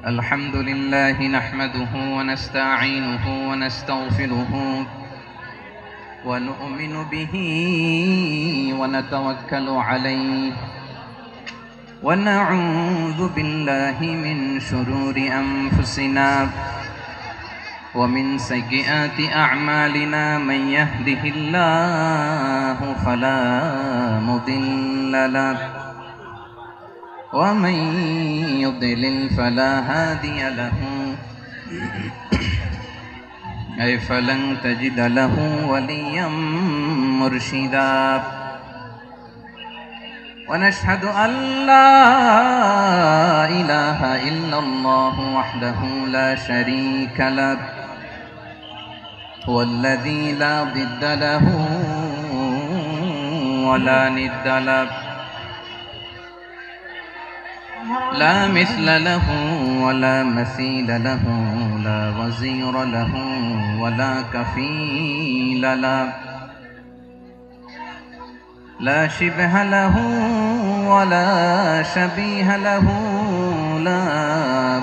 الحمد لله نحمده ونستعينه ونستغفره ونؤمن به ونتوكل عليه ونعوذ بالله من شرور أنفسنا ومن سيئات أعمالنا من يهده الله فلا مضل له ومن يضلل فلا هادي له أي فلن تجد له وليا مرشدا ونشهد أن لا إله إلا الله وحده لا شريك له هو الذي لا ضد له ولا ند له لا مثل له ولا مثيل له لا وزير له ولا كفيل له لا شبه له ولا شبيه له لا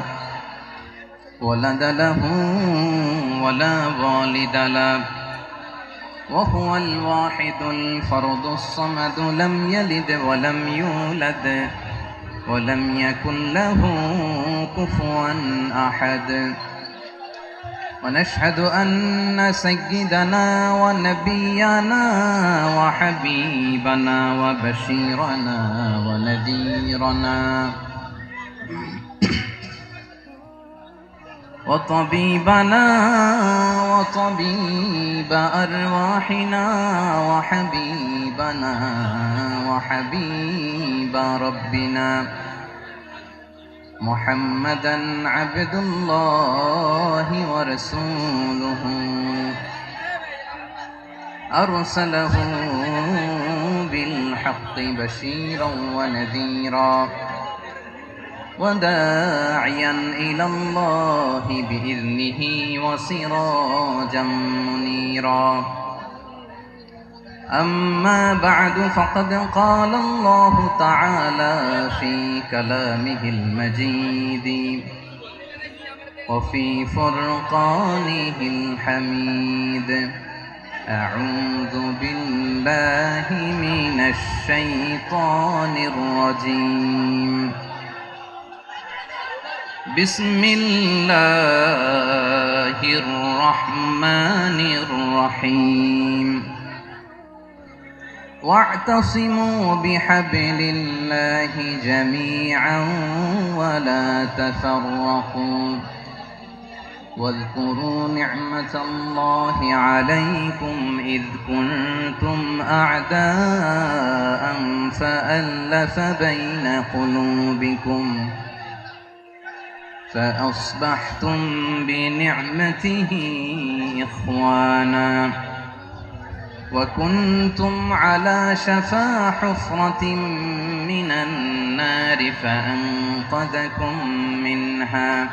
ولد له ولا والد له وهو الواحد الفرد الصمد لم يلد ولم يولد ولم يكن له كفوا أحد ونشهد أن سيدنا ونبينا وحبيبنا وبشيرنا ونذيرنا وطبيبنا وطبيب أرواحنا وحبيبنا وحبيب ربنا محمدا عبد الله ورسوله أرسله بالحق بشيرا ونذيرا وداعيا إلى الله بإذنه وسراجا منيرا أما بعد فقد قال الله تعالى في كلامه المجيد وفي فرقانه الحميد أعوذ بالله من الشيطان الرجيم بسم الله الرحمن الرحيم واعتصموا بحبل الله جميعا ولا تفرقوا واذكروا نعمة الله عليكم إذ كنتم أعداء فألف بين قلوبكم فأصبحتم بنعمته إخوانا وكنتم على شفا حفرة من النار فأنقذكم منها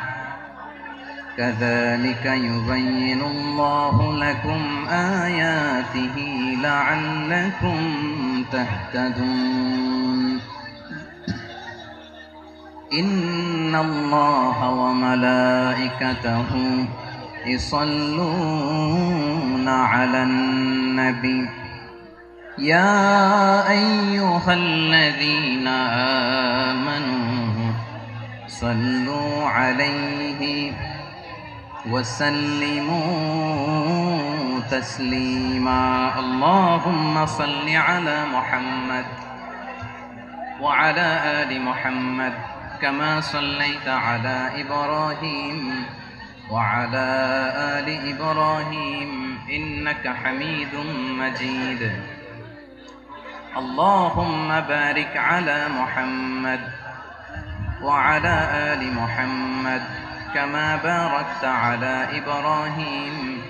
كذلك يبين الله لكم آياته لعلكم تهتدون إن الله وملائكته يصلون على النبي يا أيها الذين آمنوا صلوا عليه وسلموا تسليما اللهم صل على محمد وعلى آل محمد كما صليت على إبراهيم وعلى آل إبراهيم إنك حميد مجيد اللهم بارك على محمد وعلى آل محمد كما باركت على إبراهيم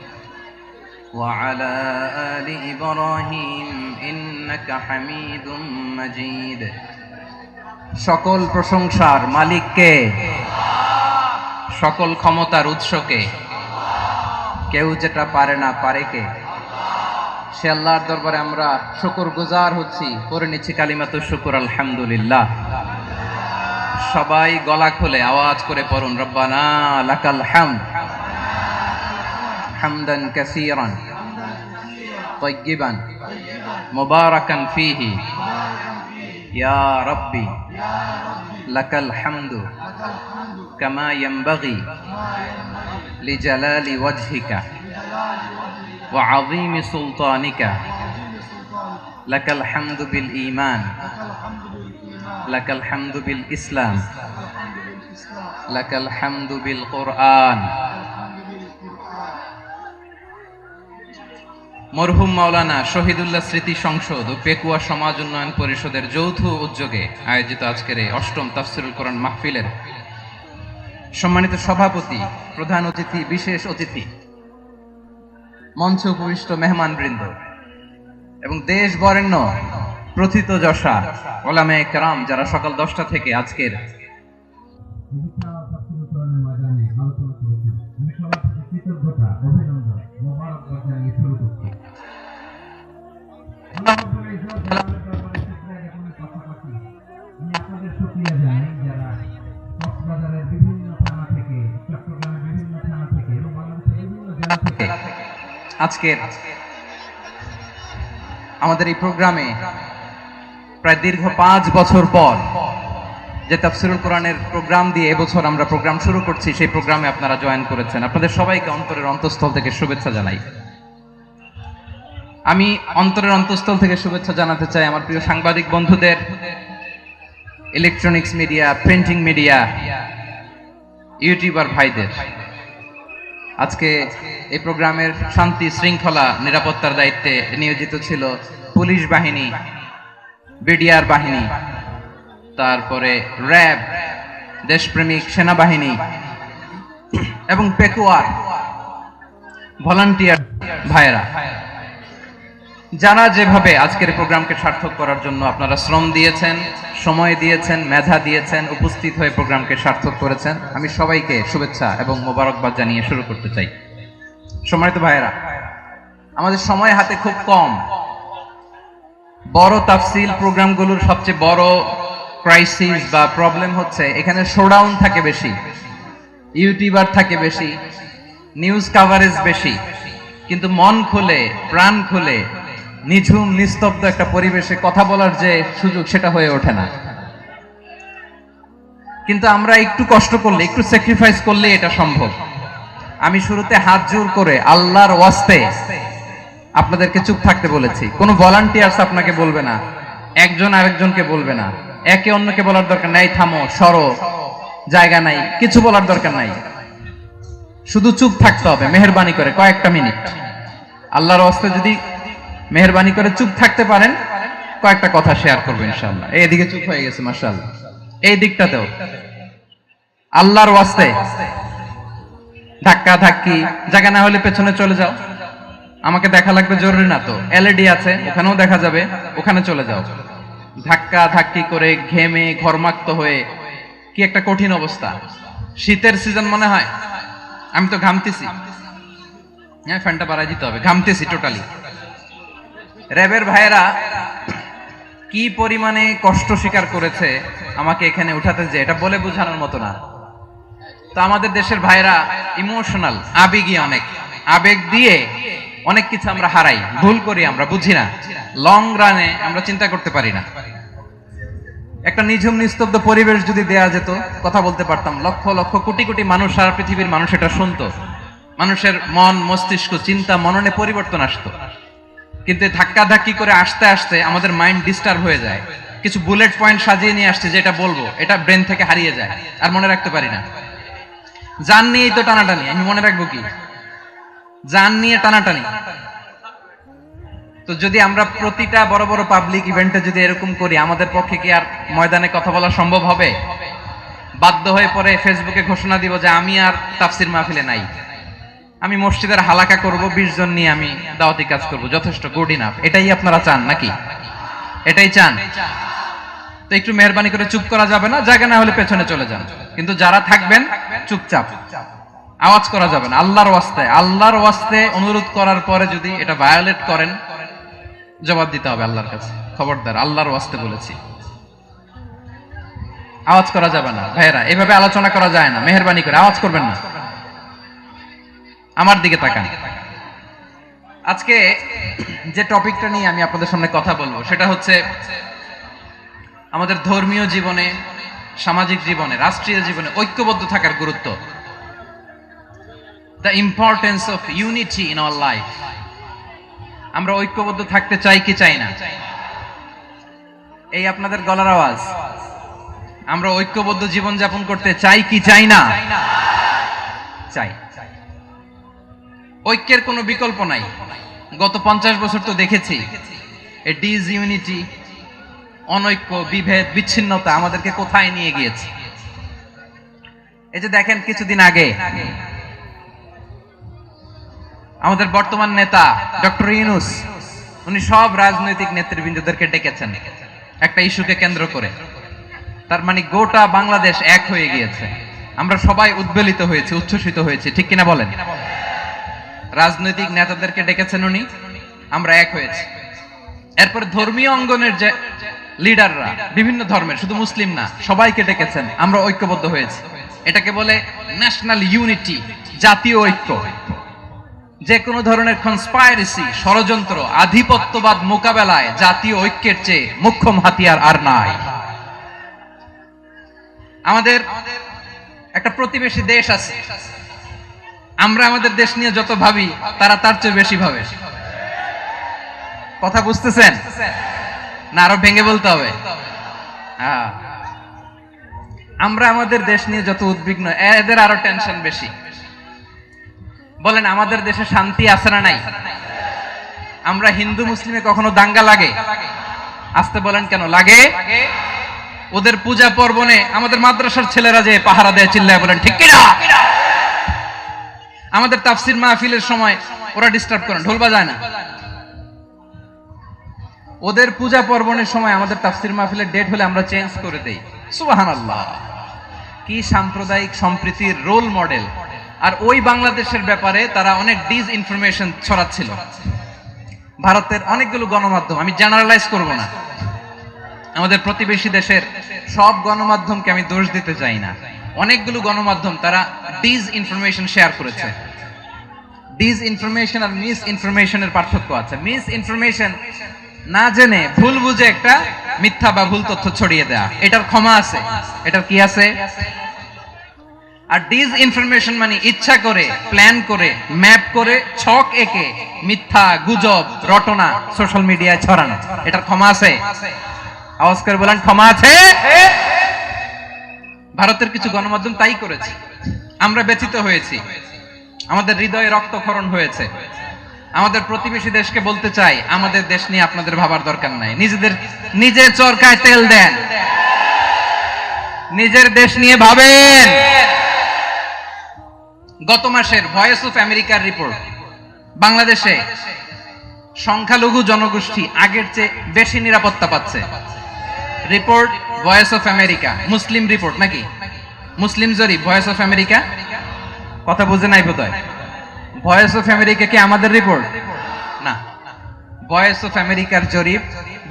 وعلى آل إبراهيم إنك حميد مجيد সকল প্রশংসার মালিক কে? সকল ক্ষমতার উৎস কে? কেউ যেটা পারে না পারে কে? সে আল্লাহর দরবারে আমরা শুকরগুজার হচ্ছি, করে নিচ্ছি কালিমাতুশ শুকর আলহামদুলিল্লাহ। সবাই গলা খুলে আওয়াজ করে পড়ুন, রব্বানা লাকাল হামদ হামদান কাসীরান তাইয়্যিবান মুবারাকান ফীহি ইয়া রাব্বি লাকাল হামদু কামা ইয়ানবাগি লিজালালি ওয়াজহিকা ওয়া আযীমি সুলতানিকা লাকাল হামদু বিল ঈমান লাকাল হামদু বিল ইসলাম লাকাল হামদু বিল কুরআন। মরহুম মাওলানা শহীদুল্লাহ স্মৃতি সংসদ ও পেকুয়া সমাজ উন্নয়ন পরিষদের যৌথ উদ্যোগে আয়োজিত আজকের এই অষ্টম তাফসীরুল কোরআন মাহফিলের সম্মানিত সভাপতি, প্রধান অতিথি, বিশেষ অতিথি, মঞ্চে উপবিষ্ট মেহমানবৃন্দ এবং দেশ বরেণ্য প্রথিতযশা ওলামায়ে কেরাম যারা সকাল 10টা থেকে আজকের আজকের আমাদের এই প্রোগ্রামে প্রায় দীর্ঘ 5 বছর পর যে তাফসীরুল কোরআনের প্রোগ্রাম দিয়ে এবছর আমরা প্রোগ্রাম শুরু করছি, সেই প্রোগ্রামে আপনারা জয়েন করেছেন। আপনাদের সবাইকে অন্তরের অন্তঃস্থল থেকে শুভেচ্ছা জানাই। আমি অন্তরের অন্তঃস্থল থেকে শুভেচ্ছা জানাতে চাই আমার প্রিয় সাংবাদিক বন্ধুদের, electronics media, printing media, YouTuber ভাইদের। আজকে এই প্রোগ্রামের শান্তি শৃঙ্খলা নিরাপত্তার দায়িত্বে নিয়োজিত ছিল পুলিশ বাহিনী, বিডিআর বাহিনী, তারপরে র্যাব, দেশপ্রেমিক সেনাবাহিনী এবং পেকুয়ার ভলান্টিয়ার ভাইয়েরা, যারা যেভাবে আজকের প্রোগ্রামকে সার্থক করার জন্য আপনারা শ্রম দিয়েছেন, সময় দিয়েছেন, মেধা দিয়েছেন, উপস্থিত হয়ে প্রোগ্রামকে সার্থক করেছেন, আমি সবাইকে শুভেচ্ছা এবং মোবারকবাদ জানিয়ে শুরু করতে চাই। সম্মানিত ভাইয়েরা, আমাদের সময় হাতে খুব কম। বড় তাফসীল প্রোগ্রামগুলোর সবচেয়ে বড় ক্রাইসিস বা প্রবলেম হচ্ছে এখানে শোডাউন থাকে বেশি, ইউটিউবার থাকে বেশি, নিউজ কাভারেজ বেশি, কিন্তু মন খুলে, প্রাণ খুলে, নিঝুম নিস্তব্ধ একটা পরিবেশে কথা বলার যে সুযোগ, সেটা হয়ে ওঠে না। কিন্তু আমরা একটু কষ্ট করলে, একটু স্যাক্রিফাইস করলে এটা সম্ভব। আমি শুরুতে হাত জোর করে আল্লাহর ওয়াস্তে আপনাদেরকে চুপ থাকতে বলেছি। কোনো ভলান্টিয়ার্স আপনাকে বলবে না, একজন আরেকজনকে বলবে না, একে অন্যকে বলার দরকার নাই, থামো, সরো, জায়গা নাই, কিছু বলার দরকার নাই, শুধু চুপ থাকতে হবে মেহেরবানি করে কয়েকটা মিনিট। আল্লাহর ওয়াস্তে যদি মেহেরবানি করে চুপ থাকতে পারেন, কয়েকটা কথা শেয়ার করবো ইনশাআল্লাহ। এইদিকে চুপ হয়ে গেছে মাশাআল্লাহ, এই দিকটাতেও আল্লাহর ওয়াস্তে ধাক্কা ধাক্কি, জায়গা না হলে পেছনে চলে যাও, আমাকে দেখা লাগবে জরুরি না তো, এলইডি আছে ওখানেও দেখা যাবে, ওখানে চলে যাও। ধাক্কা ধাক্কি করে ঘেমে ঘর্মাক্ত হয়ে কি একটা কঠিন অবস্থা। শীতের সিজন মনে হয়, আমি তো ঘামতেছি, হ্যাঁ ফ্যানটা বাড়াই দিতে হবে, ঘামতেছি টোটালি। র্যাবের ভাইয়েরা কি পরিমাণে কষ্ট স্বীকার করেছে আমাকে এখানে উঠাতে, যে এটা বলে বোঝানোর মতো না। তো আমাদের দেশের ভাইরা ইমোশনাল, আবেগী, অনেক আবেগ দিয়ে অনেক কিছু আমরা হারাই, ভুল করি, আমরা বুঝি না, লং রানে আমরা চিন্তা করতে পারি না। একটা নিঝুম নিস্তব্ধ পরিবেশ যদি দেয়া যেত, কথা বলতে পারতাম, লক্ষ লক্ষ কোটি কোটি মানুষ, সারা পৃথিবীর মানুষ এটা শুনতো, মানুষের মন, মস্তিষ্ক, চিন্তা, মননে পরিবর্তন আসতো। কিন্তু ধাক্কা ধাক্কি করে আসতে আসতে আমাদের মাইন্ড ডিস্টার্ব হয়ে যায়। কিছু বুলেট পয়েন্ট সাজিয়ে নিয়ে আসছে, যেটা বলবো এটা ব্রেন থেকে হারিয়ে যায়, আর মনে রাখতে পারি না। জান নিয়েই তো টানাটানি, আমি মনে রাখবো কি? জান নিয়ে টানাটানি। তো যদি আমরা প্রতিটা বড় বড় পাবলিক ইভেন্টে যদি এরকম করি, আমাদের পক্ষে কি আর ময়দানে কথা বলা সম্ভব হবে? বাধ্য হয়ে পরে ফেসবুকে ঘোষণা দিব যে আমি আর তাফসীর মাহফিলে নাই, আমি মসজিদের হালাকা করব, 20 জন নিয়ে আমি দাওয়াতি কাজ করব, যথেষ্ট, গুড ইনাফ। এটাই আপনারা চান নাকি? এটাই চান? তো একটু মেহেরবানি করে চুপ করা যাবে না, জায়গা না হলে পেছনে চলে যান, কিন্তু যারা থাকবেন চুপচাপ, আওয়াজ করা যাবে না। আল্লাহর ওয়াস্তে, আল্লাহর ওয়াস্তে অনুরোধ করার পরে যদি এটা ভায়োলেট করেন, জবাব দিতে হবে আল্লাহর কাছে। খবরদার, আল্লাহর ওয়াস্তে বলেছি, আওয়াজ করা যাবে না। ভাইয়েরা, এভাবে আলোচনা করা যায় না, মেহেরবানি করে আওয়াজ করবেন না। আমার দিকে তাকান। আজকে যে টপিকটা নিয়ে আমি আপনাদের সামনে কথা বলবো সেটা হচ্ছে আমাদের ধর্মীয় জীবনে, সামাজিক জীবনে, রাষ্ট্রীয় জীবনে ঐক্যবদ্ধ থাকার গুরুত্ব। The importance of unity in our life. আমরা ঐক্যবদ্ধ থাকতে চাই কি চাই না? এই আপনাদের গলার আওয়াজ। আমরা ঐক্যবদ্ধ জীবন যাপন করতে চাই কি চাই না? চাই। ঐক্যের কোনো বিকল্প নাই। গত 50 বছর তো দেখেছি এই ডিসইউনিটি, অনৈক্য, বিভেদ, বিচ্ছিন্নতা আমাদেরকে কোথায় নিয়ে গিয়েছে। এই যে দেখেন, কিছুদিন আগে আমাদের বর্তমান নেতা ডক্টর ইউনূস, উনি সব রাজনৈতিক নেতৃবৃন্দদেরকে ডেকেছেন একটা ইস্যুকে কেন্দ্র করে। তার মানে গোটা বাংলাদেশ এক হয়ে গিয়েছে। আমরা সবাই উদ্বেলিত হয়েছি, উচ্ছ্বসিত হয়েছি, ঠিক কিনা বলেন? রাজনৈতিক নেতাদেরকে ডেকেছেন উনি, আমরা এক হয়েছি। এরপর ধর্মীয় অঙ্গনের যে লিডাররা, বিভিন্ন ধর্মের, শুধু মুসলিম না, সবাইকে ডেকেছেন, আমরা ঐক্যবদ্ধ হয়েছি। এটাকে বলে ন্যাশনাল ইউনিটি, জাতীয় ঐক্য। যে কোনো ধরনের কনস্পাইরেসি, ষড়যন্ত্র, আধিপত্যবাদ মোকাবেলায় জাতীয় ঐক্যের চেয়ে মুখ্যম হাতিয়ার আর নাই। আমাদের একটা প্রতিবেশী দেশ আছে, আমরা আমাদের দেশ নিয়ে যত ভাবি তারা তার চেয়ে বেশি ভাবে। কথা বুঝতেছেন না? আরো ভেঙে বলতে হবে। হ্যাঁ, আমরা আমাদের দেশ নিয়ে যত উদ্বিগ্ন, এদের আরো টেনশন বেশি। বলেন, আমাদের দেশে শান্তি আছে না নাই? আমরা হিন্দু মুসলিমে কখনো দাঙ্গা লাগে? আসতে বলেন, কেন লাগে? ওদের পূজা পর্বণে আমাদের মাদ্রাসার ছেলেরা যে পাহারা দেয়, চিল্লায় বলেন ঠিক কিনা? আমাদের তাফসির মাহফিলের সময় ওরা ডিস্টার্ব করে, ঢোল বাজায় না। ওদের পূজা পর্বণের সময় আমাদের তাফসির মাহফিলের ডেট হলে আমরা চেঞ্জ করে দেই। সুবহানাল্লাহ, কি সাম্প্রদায়িক সম্প্রীতির রোল মডেল। আর ওই বাংলাদেশের ব্যাপারে তারা অনেক ডিসইনফরমেশন ছড়াচ্ছিল। ভারতের অনেকগুলো গণমাধ্যম, আমি জেনারেলাইজ করব না, আমাদের প্রতিবেশী দেশের সব গণমাধ্যমকে আমি দোষ দিতে চাই না, অনেকগুলো গণমাধ্যম তারা ডিসইনফরমেশন শেয়ার করেছে। ডিসইনফরমেশন আর মিস ইনফরমেশনের পার্থক্য আছে। মিস ইনফরমেশন না জেনে ভুল বুঝে একটা মিথ্যা বা ভুল তথ্য ছড়িয়ে দেয়া, এটার ক্ষমা আছে, এটার কি আছে? আর ডিসইনফরমেশন মানে ইচ্ছা করে, প্ল্যান করে, ম্যাপ করে, ছক এঁকে মিথ্যা, গুজব, রটনা সোশ্যাল মিডিয়ায় ছড়ানো, এটার ক্ষমা আছে? আওয়াজ করে বলেন, ক্ষমা আছে? ভারতের কিছু গণমাধ্যম তাই করেছে, আমরা ব্যথিত হয়েছি, আমাদের হৃদয়ে রক্তক্ষরণ হয়েছে। আমাদের প্রতিবেশী দেশকে বলতে চাই, আমাদের দেশ নিয়ে আপনাদের ভাবার দরকার নাই, নিজের চরকায় তেল দেন, নিজের দেশ নিয়ে ভাবেন। গত মাসের ভয়েস অফ আমেরিকার রিপোর্ট, বাংলাদেশে সংখ্যালঘু জনগোষ্ঠী আগের চেয়ে বেশি নিরাপত্তা পাচ্ছে। Report voice of America, Muslim report নাকি? মুসলিম জরিপ, ভয়েস অফ আমেরিকা। কথা বুঝে নাই বোধহয়। ভয়েস অফ আমেরিকা কি আমাদের রিপোর্ট? না, ভয়েস অফ আমেরিকার জরিপ,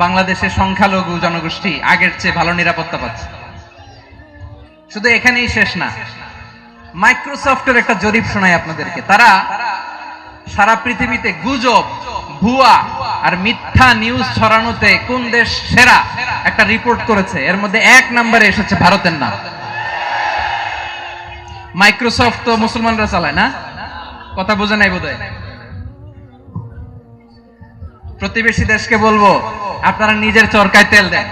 বাংলাদেশের সংখ্যালঘু জনগোষ্ঠী আগের চেয়ে ভালো নিরাপত্তা পাচ্ছে। শুধু এখানেই শেষ না, মাইক্রোসফটের একটা জরিপ শোনাই আপনাদেরকে। তারা সারা পৃথিবীতে গুজব, ভুয়া আর মিথ্যা নিউজ ছড়ানোতে কোন দেশ সেরা একটা রিপোর্ট করেছে। এর মধ্যে 1 নম্বরে এসেছে ভারতের নাম। মাইক্রোসফট তো মুসলমানরা চালায় না? কথা বোঝে নাই বোধহয়। প্রতিবেশী দেশকে বলবো, আপনারা নিজের চরকায় তেল দেন,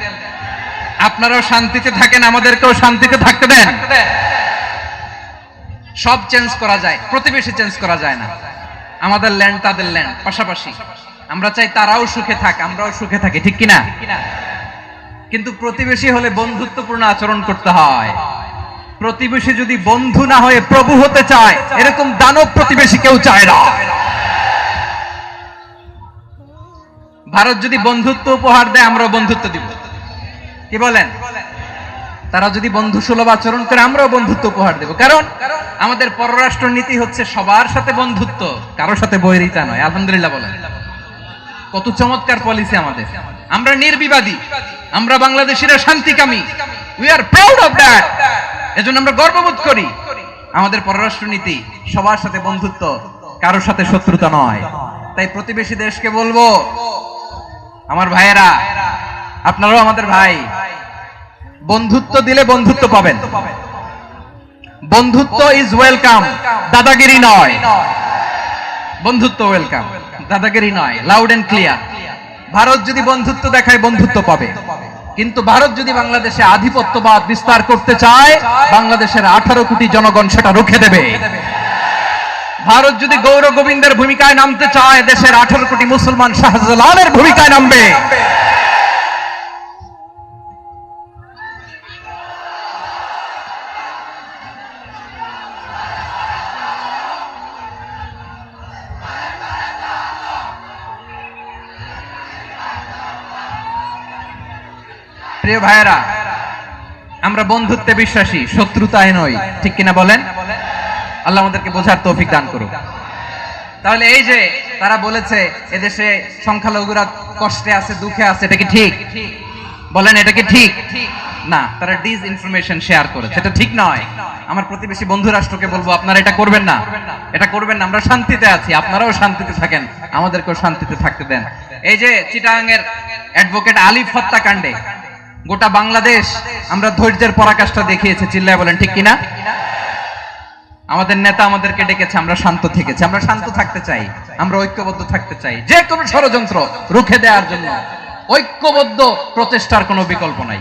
আপনারাও শান্তিতে থাকেন, আমাদেরকেও শান্তিতে থাকতে দেন। সব চেঞ্জ করা যায়, প্রতিবেশী চেঞ্জ করা যায় না। আমাদের ল্যান্ড তাদের ল্যান্ড, পাশাপাশি। আমরা চাই তারাও সুখে থাক, আমরাও সুখে থাকি, ঠিক কিনা? কিন্তু প্রতিবেশী হলে বন্ধুত্বপূর্ণ আচরণ করতে হয়। প্রতিবেশী যদি বন্ধু না হয়ে প্রভু হতে চায়, এরকম দানব প্রতিবেশী কেউ চায় না। ভারত যদি বন্ধুত্ব উপহার দেয়, আমরাও বন্ধুত্ব দিব, কি বলেন? তারা যদি বন্ধু সুলভ আচরণ করে, আমরাও বন্ধুত্ব উপহার দেব। কারণ আমাদের পররাষ্ট্র নীতি হচ্ছে সবার সাথে বন্ধুত্ব, কারোর সাথে বৈরিতা নয়। আলহামদুলিল্লাহ বলেন। কত চমৎকার পলিসি আমাদের। আমরা নির্বিবাদী, আমরা বাংলাদেশিরা শান্তিকামী। We are proud of that. এজন্য আমরা গর্ববোধ করি। আমাদের পররাষ্ট্র নীতি সবার সাথে বন্ধুত্ব, কারোর সাথে শত্রুতা নয়। তাই প্রতিবেশী দেশকে বলবো, আমার ভাইয়েরা, আপনারাও আমাদের ভাই, বন্ধুত্ব দিলে বন্ধুত্ব পাবেন। বন্ধুত্ব ইজ ওয়েলকাম, দাদাগিরি নয়। বন্ধুত্ব ওয়েলকাম, দাদাগিরি নয়। Loud and clear. ভারত যদি বন্ধুত্ব দেখায়, বন্ধুত্ব পাবে। কিন্তু ভারত যদি বাংলাদেশে আধিপত্যবাদ বিস্তার করতে চায়, বাংলাদেশের 18 কোটি জনগণ সেটা রুখে দেবে। ভারত যদি গৌর গোবিন্দের ভূমিকায় নামতে চায়, দেশের 18 কোটি মুসলমান শাহজালালের ভূমিকায় নামবে। প্রিয় ভাইয়েরা, আমরা বন্ধুত্বে বিশ্বাসী, শত্রুতায় নই। ঠিক কিনা বলেন? আল্লাহ আমাদেরকে বোঝার তৌফিক দান করুক। তাহলে এই যে তারা বলেছে এদেশে সংখ্যালঘুরা কষ্টে আছে, দুঃখে আছে, এটা কি ঠিক? বলেন, এটা কি ঠিক? না, তারা ডিস ইনফরমেশন শেয়ার করেছে, এটা ঠিক নয়। আমার প্রতিবেশী বন্ধু রাষ্ট্রকে বলবো, আপনারা এটা করবেন না, এটা করবেন না। আমরা শান্তিতে আছি, আপনারাও শান্তিতে থাকেন, আমাদেরকেও শান্তিতে থাকতে দেন। এই যে চিটাগাংয়ের অ্যাডভোকেট আলিফ হত্যাকাণ্ডে গোটা বাংলাদেশ আমরা ধৈর্যের পরাকাষ্ঠা দেখিয়েছে। চিল্লায় বলেন ঠিক কিনা? আমাদের নেতা আমাদেরকে ডেকেছে, আমরা শান্ত থেকেছি। আমরা শান্ত থাকতে চাই, আমরা ঐক্যবদ্ধ থাকতে চাই। যে কোনো ষড়যন্ত্র রুখে দেওয়ার জন্য ঐক্যবদ্ধ প্রচেষ্টার কোনো বিকল্প নাই।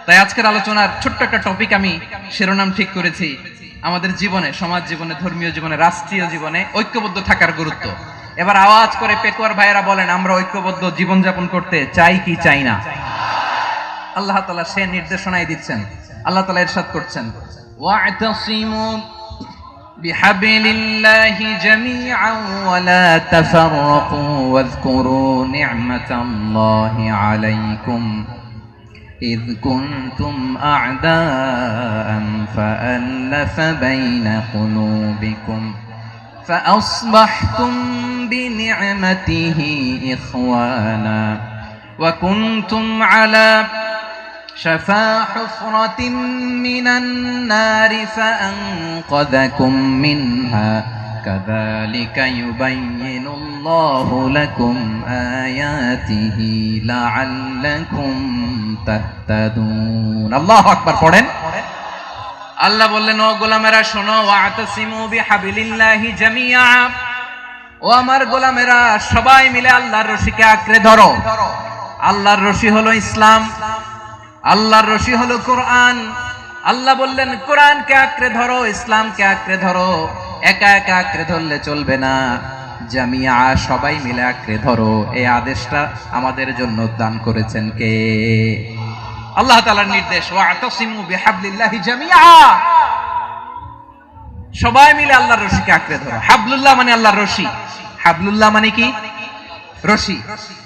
তাই আজকের আলোচনার ছোট্ট একটা টপিক আমি শিরোনাম ঠিক করেছি, আমাদের জীবনে, সমাজ জীবনে, ধর্মীয় জীবনে, রাষ্ট্রীয় জীবনে ঐক্যবদ্ধ থাকার গুরুত্ব। এবার আওয়াজ করে পেকুয়ার ভাইয়েরা বলেন, আমরা ঐক্যবদ্ধ জীবনযাপন করতে চাই কি চাই না? আল্লাহ তাআলা সে নির্দেশনাই দিচ্ছেন। আল্লাহ তাআলা ইরশাদ করছেন, ওয়া'তাসিমু বিহাবলিল্লাহি জামিআন ওয়া লা তাফাররাকু ওয়াযকুরু নি'মাতাল্লাহি আলাইকুম إذ كنتم أعداء فألف بين قلوبكم فأصبحتم بنعمته إخوانا وكنتم على شفا حفرة من النار فأنقذكم منها كذلك يبين الله لكم آياته لعلكم تهتدون الله أكبر পড়েন। আল্লাহ বললেন, ও গোলামেরা শোনো, ওয়া'তাসিমু বিহাবলিল্লাহি জামিআ, ও আমার গোলামেরা সবাই মিলে আল্লাহর রশিকে আঁকড়ে ধরো। আল্লাহর রশি হলো ইসলাম, আল্লাহর রশি হলো কোরআন। আল্লাহ বললেন, কোরআনকে আঁকড়ে ধরো, ইসলামকে আঁকড়ে ধরো। একা একা আঁকড়ে ধরলে চলবে না, জামিয়া, সবাই মিলে আঁকড়ে ধরো। এই আদেশটা আমাদের জন্য দান করেছেন কে? আল্লাহ তাআলার নির্দেশ, ওয়া'তাসিমু বিহাবলিল্লাহি জামিআ, সবাই মিলে আল্লাহর রশিকে আঁকড়ে ধরো। হাবলুল্লাহ মানে আল্লাহর রশি। হাবলুল্লাহ মানে কি? রশি।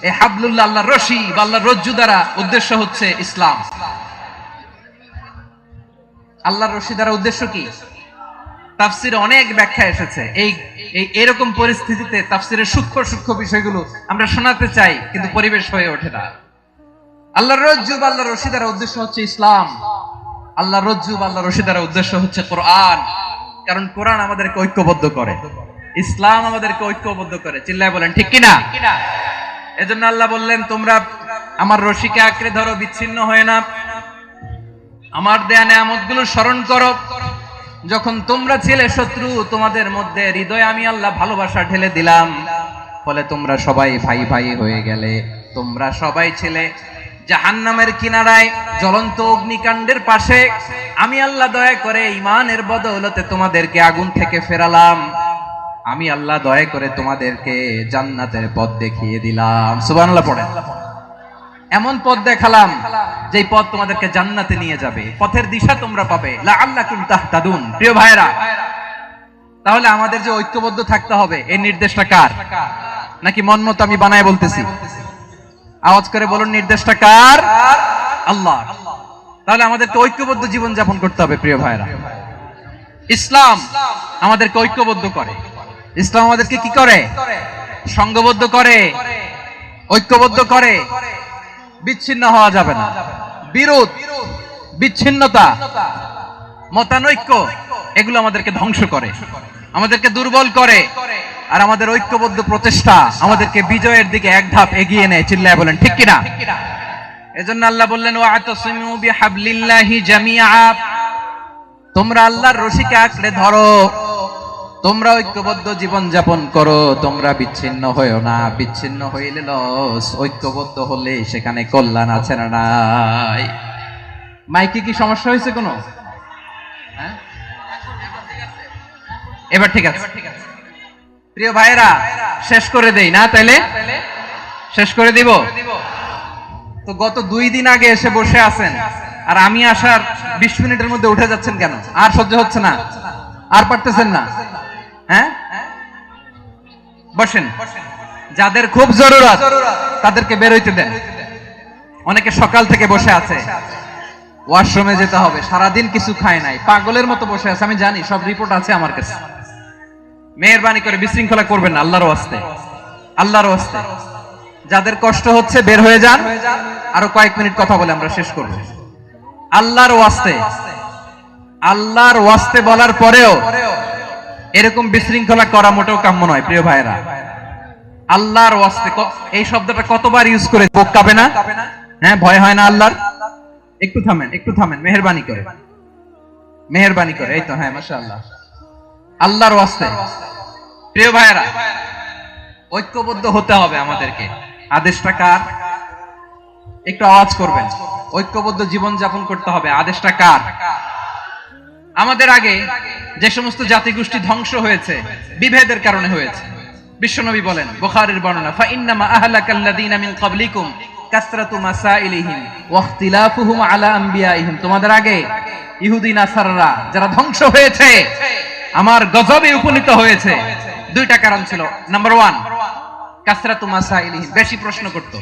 এই হাবলুল্লাহ আল্লাহর রশি বা আল্লাহর রজ্জু দ্বারা উদ্দেশ্য হচ্ছে ইসলাম। আল্লাহর রশি দ্বারা উদ্দেশ্য কি? তাফসিরে অনেক ব্যাখ্যা এসেছে। এই এরকম পরিস্থিতিতে তাফসিরের সূক্ষ্ম সূক্ষ্ম বিষয়গুলো আমরা শোনাতে চাই, কিন্তু পরিবেশ হয়ে ওঠে না। আল্লাহর রজ্জু বা আল্লাহর রশি দ্বারা উদ্দেশ্য হচ্ছে ইসলাম। আল্লাহর রজ্জু বা আল্লাহর রশি দ্বারা উদ্দেশ্য হচ্ছে কোরআন। কারণ কোরআন আমাদেরকে ঐক্যবদ্ধ করে, ইসলাম আমাদেরকে ঐক্যবদ্ধ করে। চিল্লায় বলেন ঠিক কিনা? এজন্য আল্লাহ বললেন, তোমরা আমার রশিকে আঁকড়ে ধরো, বিচ্ছিন্ন হয়ে না। আমার দেয়া নেয়ামতগুলো স্মরণ করো। যখন তোমরা ছিলে শত্রু, তোমাদের মধ্যে হৃদয়ে আমি আল্লাহ ভালোবাসা ঢেলে দিলাম, ফলে তোমরা সবাই ভাই ভাই হয়ে গেলে। তোমরা সবাই ছিলে জাহান্নামের কিনারায়, জ্বলন্ত অগ্নিকাণ্ডের পাশে। আমি আল্লাহ দয়া করে ঈমানের বদৌলতে তোমাদেরকে আগুন থেকে ফেরালাম। আমি আল্লাহ দয়া করে তোমাদেরকে জান্নাতের পথ দেখিয়ে দিলাম। সুবহানাল্লাহ পড়েন। এমন পথ দেখালাম যেই পথ তোমাদেরকে জান্নাতে নিয়ে যাবে, পথের দিশা তোমরা পাবে। লাআল্লাকুম তাহতাদুন। প্রিয় ভাইরা, তাহলে আমাদের যে ঐক্যবদ্ধ থাকতে হবে, এই নির্দেশটা কার? নাকি মন মতো আমি বানায় বলতেছি? আওয়াজ করে বলুন, নির্দেশটা কার? আল্লাহ। তাহলে আমাদেরকে ঐক্যবদ্ধ জীবন যাপন করতে হবে। প্রিয় ভাইরা, ইসলাম আমাদেরকে ঐক্যবদ্ধ করে। ইসলাম আমাদেরকে কি করে? সংঘবদ্ধ করে। ঐক্যবদ্ধ করে, বিচ্ছিন্ন হওয়া যাবে না। বিরোধ, বিচ্ছিন্নতা, মতানৈক্য এগুলো আমাদেরকে ধ্বংস করে, আমাদেরকে দুর্বল করে, আর আমাদের ঐক্যবদ্ধ প্রচেষ্টা আমাদেরকে বিজয়ের দিকে এক ধাপ এগিয়ে নেয়। চিল্লায় বলেন ঠিক কিনা? এজন্য আল্লাহ বললেন ওয়া'তাসিমু বিহাবলিল্লাহি জামিআ, তোমরা আল্লাহর রশিকে আঁকড়ে ধরো, তোমরা ঐক্যবদ্ধ জীবন যাপন করো, তোমরা বিচ্ছিন্ন হয়েও না। বিচ্ছিন্ন হইলে লস, ঐক্যবদ্ধ হলে সেখানে কল্যাণ আছে না নাই? মাইকে কি সমস্যা হয়েছে কোনো? হ্যাঁ, এবার ঠিক আছে। প্রিয় ভাইরা, শেষ করে দেই না? তাইলে শেষ করে দিব। তো গত 2 দিন আগে এসে বসে আছেন, আর আমি আসার 20 মিনিটের মধ্যে উঠে যাচ্ছেন কেন? আর সহ্য হচ্ছে না? আর পারতেছেন না? হ্যাঁ, বসেন। যাদের খুব জরুরত তাদেরকে বের হইতে দেন। অনেকে সকাল থেকে বসে আছে, ওয়াশরুমে যেতে হবে, সারাদিন কিছু খায় নাই, পাগলের মতো বসে আছে। আমি জানি, সব রিপোর্ট আছে আমার কাছে। মেহেরবানি করে বিশৃঙ্খলা করবেন না, আল্লাহর ওয়াস্তে, আল্লাহর ওয়াস্তে। যাদের কষ্ট হচ্ছে বের হয়ে যান। আরো কয়েক মিনিট কথা বলে আমরা শেষ করব। আল্লাহর ওয়াস্তে, আল্লাহর ওয়াস্তে বলার পরেও এরকম বিশৃঙ্খলা করা মোটেও কাম্য নয়। প্রিয় ভাইরা, আল্লাহর ওয়াস্তে এই শব্দটা কতবার ইউজ করে বুক কাঁপে না? হ্যাঁ, ভয় হয় না আল্লাহর? একটু থামেন, একটু থামেন, মেহেরবানি করে, মেহেরবানি করে। এই তো, হ্যাঁ, মাশাআল্লাহ। আল্লাহর ওয়াস্তে প্রিয় ভাইরা, ঐক্যবদ্ধ হতে হবে আমাদেরকে। আদেশটা কার? একটু আওয়াজ করবেন। ঐক্যবদ্ধ জীবন যাপন করতে হবে, আদেশটা কার? আমাদের আগে যে সমস্ত জাতিগোষ্ঠী ধ্বংস হয়েছে বিভেদের কারণে হয়েছে। বিশ্বনবী বলেন, বুখারীর বর্ণনা, ফা ইন্নামা আহলাকাল্লাযীনা মিন ক্বাবলিকুম কাসরাতু মাসাইলিহিম ওয়া ইখতিলাফুহুম আলা আম্বিয়াইহিম। তোমাদের আগে ইহুদি নাসারারা যারা ধ্বংস হয়েছে, আমার গজবে উপনীত হয়েছে, 2টা কারণ ছিল। নাম্বার 1, কাসরাতু মাসাইলিহিম, বেশি প্রশ্ন করত,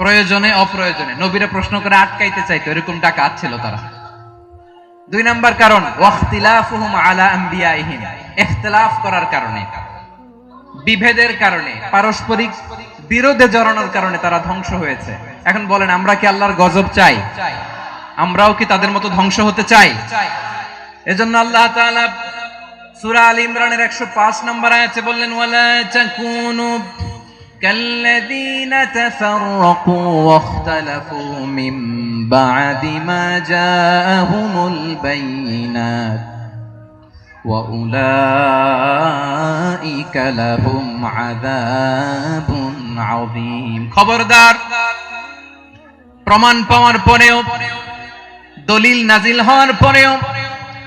প্রয়োজনে অপ্রয়োজনে নবীরা প্রশ্ন করে আটকাইতে চাইতো, এরকম ডাকাত ছিল তারা। 2 নাম্বার কারণ, ওয়াখতিলাফুহুম আলা আম্বিয়াইহিম, ইখতিলাফ করার কারণে, বিভেদের কারণে, পারস্পরিক বিরোধে জড়ানোর কারণে তারা ধ্বংস হয়েছে। এখন বলেন, আমরা কি আল্লাহর গজব চাই? আমরাও কি তাদের মতো ধ্বংস হতে চাই? এজন্য আল্লাহ তাআলা সূরা আল ইমরানের 105 নম্বর আয়াতে বললেন, ওয়ালা তাকুনু কাল্লাযীনা তাফাররাকু ওয়াখতালাফু মিন বা'দি মা জাআহুমুল বাইয়িনাত ওয়া উলাইকা লাহুম আযাবুন আযীম। খবরদার, প্রমাণ পাওয়ার পরেও, দলিল নাজিল হওয়ার পরেও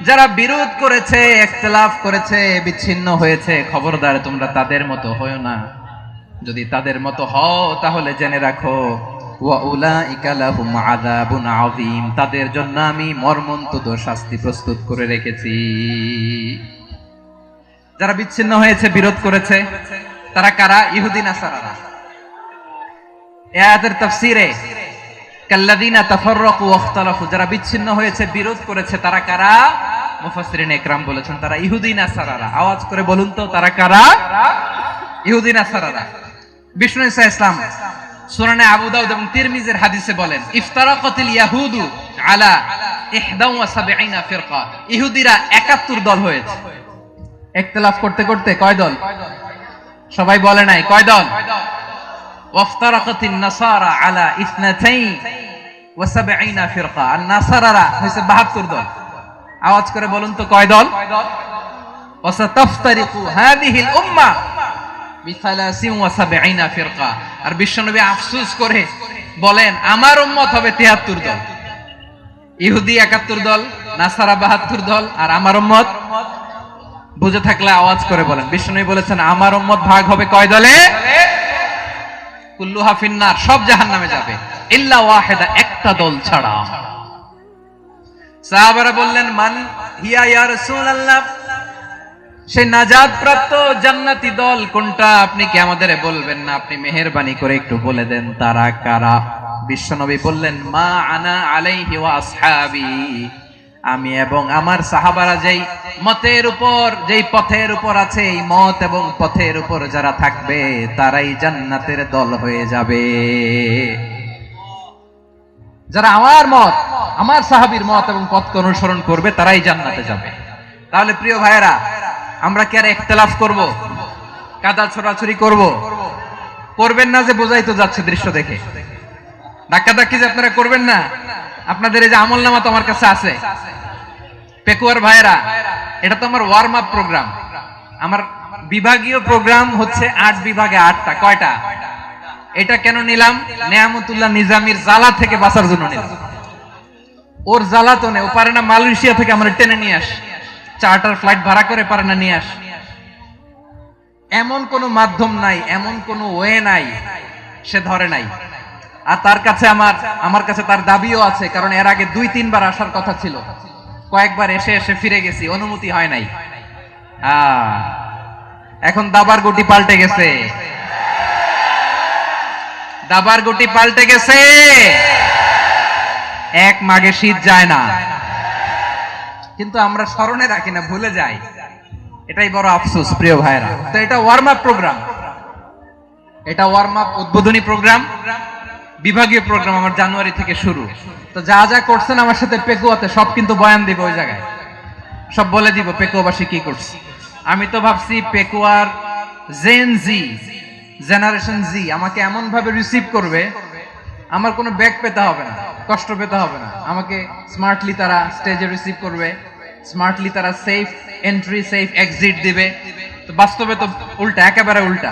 যারা বিরোধ করেছে, ইখতিলাফ করেছে, বিচ্ছিন্ন হয়েছে, খবরদার তোমরা তাদের মতো হয়ো না। যদি তাদের মতো হও তাহলে জেনে রাখো, ওয়া উলাইকা লাহুম আযাবুন আযীম, তাদের জন্য আমি মর্মন্তুদ শাস্তি প্রস্তুত করে রেখেছি। যারা বিচ্ছিন্ন হয়েছে, বিরোধ করেছে, তারা কারা? ইহুদি নাসারারা। এই আয়াতের তাফসীরে কাল্লাযীনা তাফাররাকু ওয়াখতালাফু, যারা বিচ্ছিন্ন হয়েছে, বিরোধ করেছে, তারা কারা? মুফাসসিরিন ইকরাম বলেছেন তারা ইহুদি নাসারারা। আওয়াজ করে বলুন তো, তারা কারা? ইহুদি নাসারারা। বিষ্ণু ঈসা ইসলাম সুনানে আবু দাউদ এবং তিরমিজির হাদিসে বলেন, ইফতারাকাতিল ইয়াহুদু আলা 71 ফিরকা, ইহুদিরা 71 দল হয়েছে। ইখতিলাফ করতে করতে কয় দল? সবাই বলে নাই, কয় দল? ওয়াফতারাকাতিন নাসারা আলা 72 ফিরকা, আর নাসারারা হইছে 72 দল। আওয়াজ করে বলুন তো, কয় দল? ওয়াসাতাফতারিকু হাযিহিল উম্মাহ বি73 ফিরকা। আর বিশ্বনবী আফসোস করে বলেন, আমার উম্মত হবে 73 দল। ইহুদি 71 দল, নাসারা 72 দল, আর আমার উম্মত, বুঝে থাকলে আওয়াজ করে বলেন। বিশ্বনবী বলেছেন, আমার উম্মত ভাগ হবে কয় দলে? কুল্লুহা ফিন্নার, সব জাহান্নামে যাবে, ইল্লা ওয়াহিদা, একটা দল ছাড়া। সাহাবারা বললেন, মান হিয়া ইয়া রাসূলুল্লাহ, সেই নাজাত প্রাপ্ত জান্নাতি দল কোনটা? আপনি কি আমাদের বলবেন না? আপনি মেহেরবানি করে একটু বলে দেন তারা কারা। বিশ্বনবী বললেন, মা আনা আলাইহি ওয়া আসহাবি, আমি এবং আমার সাহাবারা যেই মতের উপর, যেই পথের উপর আছে, এই মত এবং পথের উপর যারা থাকবে তারাই জান্নাতের দল হয়ে যাবে। যারা আমার মত, আমার সাহাবীর মত এবং পথকে অনুসরণ করবে তারাই জান্নাতে যাবে। তাহলে প্রিয় ভাইয়েরা, আমরা কি আর ইখতিলাফ করব, কাদা ছোড়াছুরি করব? করবেন না যে বোঝাই তো যাচ্ছে দৃশ্য দেখে। ধাক্কাধাক্কি যে আপনারা করবেন না। আপনাদের এই যে আমলনামা তো আমার কাছে আছে। পেকুয়ার ভাইয়েরা, এটা তো আমার ওয়ার্ম আপ প্রোগ্রাম। আমার বিভাগীয় প্রোগ্রাম হচ্ছে 8 বিভাগে 8টা। কয়টা? এটা কেন নিলাম? নেয়ামতুল্লাহ নিজামীর জ্বালা থেকে বাঁচার জন্য নিলাম। ওর জ্বালাতনে ও পারে না মালয়েশিয়া থেকে আমরা টেনে নিয়ে আস, চার্টার ফ্লাইট ভাড়া করে পারে না নিয়ে আস। এমন কোন মাধ্যম নাই, এমন কোন ওয়ে নাই সে ধরে নাই। আর তার কাছে আমার কাছে তার দাবিও আছে, কারণ এর আগে 2-3 বার আসার কথা ছিল। কয়েকবার এসে এসে ফিরে গেছি, অনুমতি হয় নাই। এখন দাবার গুটি পাল্টে গেছে, দাবার গুটি পাল্টে গেছে। এক মাঘে শীত যায় না, কিন্তু আমরা স্মরণে রাখি না, ভুলে যাই। এটাই বড় আফসোস প্রিয় ভাইরা। তো এটা ওয়ার্ম আপ প্রোগ্রাম, এটা ওয়ার্ম আপ উদ্বোধনী প্রোগ্রাম, বিভাগীয় প্রোগ্রাম আমার জানুয়ারি থেকে শুরু। তো যা যা করছেন আমার সাথে পেকুয়াতে সব কিন্তু বয়ান দিব, ওই জায়গায় সব বলে দিব পেকুয়াবাসী কি করছে। আমি তো ভাবছি পেকুয়ার জেন জি, জেনারেশন জি আমাকে এমন ভাবে রিসিভ করবে, আমার কোনো ব্যাক পেতে হবে না, কষ্ট পেতে হবে না। আমাকে স্মার্টলি তারা স্টেজে রিসিভ করবে, স্মার্টলি তারা সেফ এন্ট্রি সেফ এক্সিট দিবে। তো বাস্তবে তো উল্টা, একেবারে উল্টা।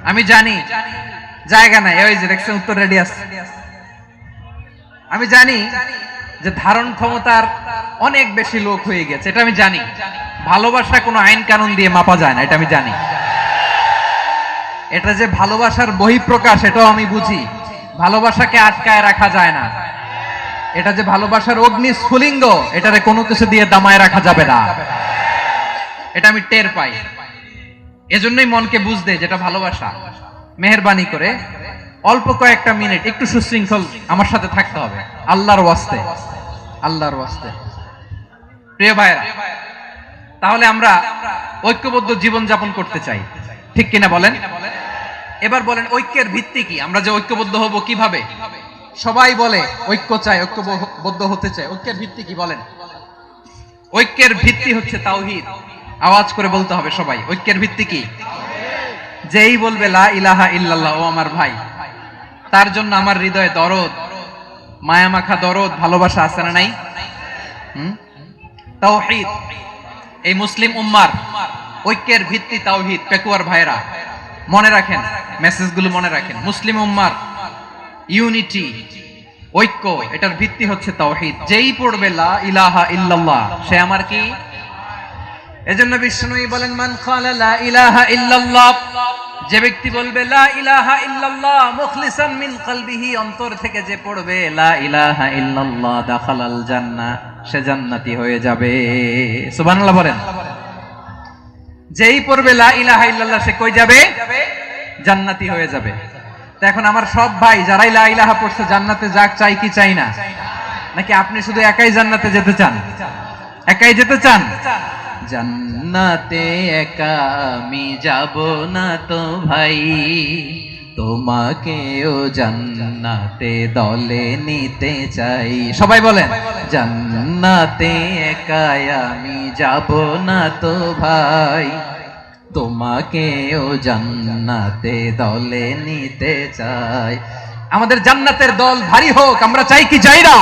আমি জানি জায়গা নাই, ওই যে দেখছেন উত্তর রেডি আছে। আমি জানি যে ধারণ ক্ষমতার অনেক বেশি লোক হয়ে গেছে, এটা আমি জানি। ভালোবাসা কোনো আইন কানুন দিয়ে মাপা যায় না, এটা আমি জানি। এটা যে ভালোবাসার বহিঃপ্রকাশ, এটাও আমি বুঝি। ভালোবাসাকে আটকায় রাখা যায় না। এটা যে ভালোবাসার অগ্নি স্ফুলিঙ্গ, এটারে কোনো কিছু দিয়ে দামায় রাখা যাবে না, এটা আমি টের পাই। এজন্যই মনকে বুঝতে যেটা ভালোবাসা। মেহেরবানি করে অল্প কয়েকটা মিনিট একটু সুশৃঙ্খল আমার সাথে থাকতে হবে, আল্লাহর ওয়াস্তে, আল্লাহর ওয়াস্তে। প্রিয় ভাইরা, তাহলে আমরা ঐক্যবদ্ধ জীবন যাপন করতে চাই, ঠিক কিনা বলেন? এবার বলেন ঐক্যের ভিত্তি কি? আমরা যে ঐক্যবদ্ধ হব কিভাবে? সবাই বলে ঐক্য চাই, ঐক্যবদ্ধ হতে চাই। ঐক্যের ভিত্তি কি বলেন? ঐক্যের ভিত্তি হচ্ছে তাওহীদ। আওয়াজ করে বলতে হবে সবাই, ঐক্যের ভিত্তি কি? যেই বলবে লা ইলাহা ইল্লাল্লাহ, ও আমার ভাই, তার জন্য আমার হৃদয়ে দরদ, মায়া মাখা দরদ, ভালোবাসা আছে না নাই? তাওহীদ। এই মুসলিম উম্মার ঐক্যের ভিত্তি তাওহীদ। পেকুয়ার ভাইরা মনে রাখেন, মেসেজগুলো মনে রাখেন। মুসলিম উম্মার ইউনিটি, ঐক্য, এটার ভিত্তি হচ্ছে তাওহীদ। যেই পড়বে লা ইলাহা ইল্লাল্লাহ, সে আমার কি? এজন্য বিষ্ণুই বলেন, মান ক্বালা লা ইলাহা ইল্লাল্লাহ, যে ব্যক্তি বলবে লা ইলাহা ইল্লাল্লাহ মুখলিসান মিন কলবিহি, অন্তর থেকে যে পড়বে লা ইলাহা ইল্লাল্লাহ, দাখালাল জান্নাহ, সে জান্নাতি হয়ে যাবে। সুবহানাল্লাহ বলেন। যেই পড়বে লা ইলাহা ইল্লাল্লাহ, সে কই যাবে? জান্নাতি হয়ে যাবে। তো এখন আমার সব ভাই যারাই লা ইলাহা পড়ছে জান্নাতে যাক, চাই কি চাই না? নাকি আপনি শুধু একাই জান্নাতে যেতে চান? একাই যেতে চান? জান্নাতে একা আমি যাব না তো ভাই, তোমাকেও জান্নাতে দলে নিতে চাই। সবাই বলেন, জান্নাতে একা আমি যাব না তো ভাই, তোমাকেও জান্নাতে দলে নিতে চাই। আমাদের জান্নাতের দল ভারী হোক, আমরা চাই কি চাই না?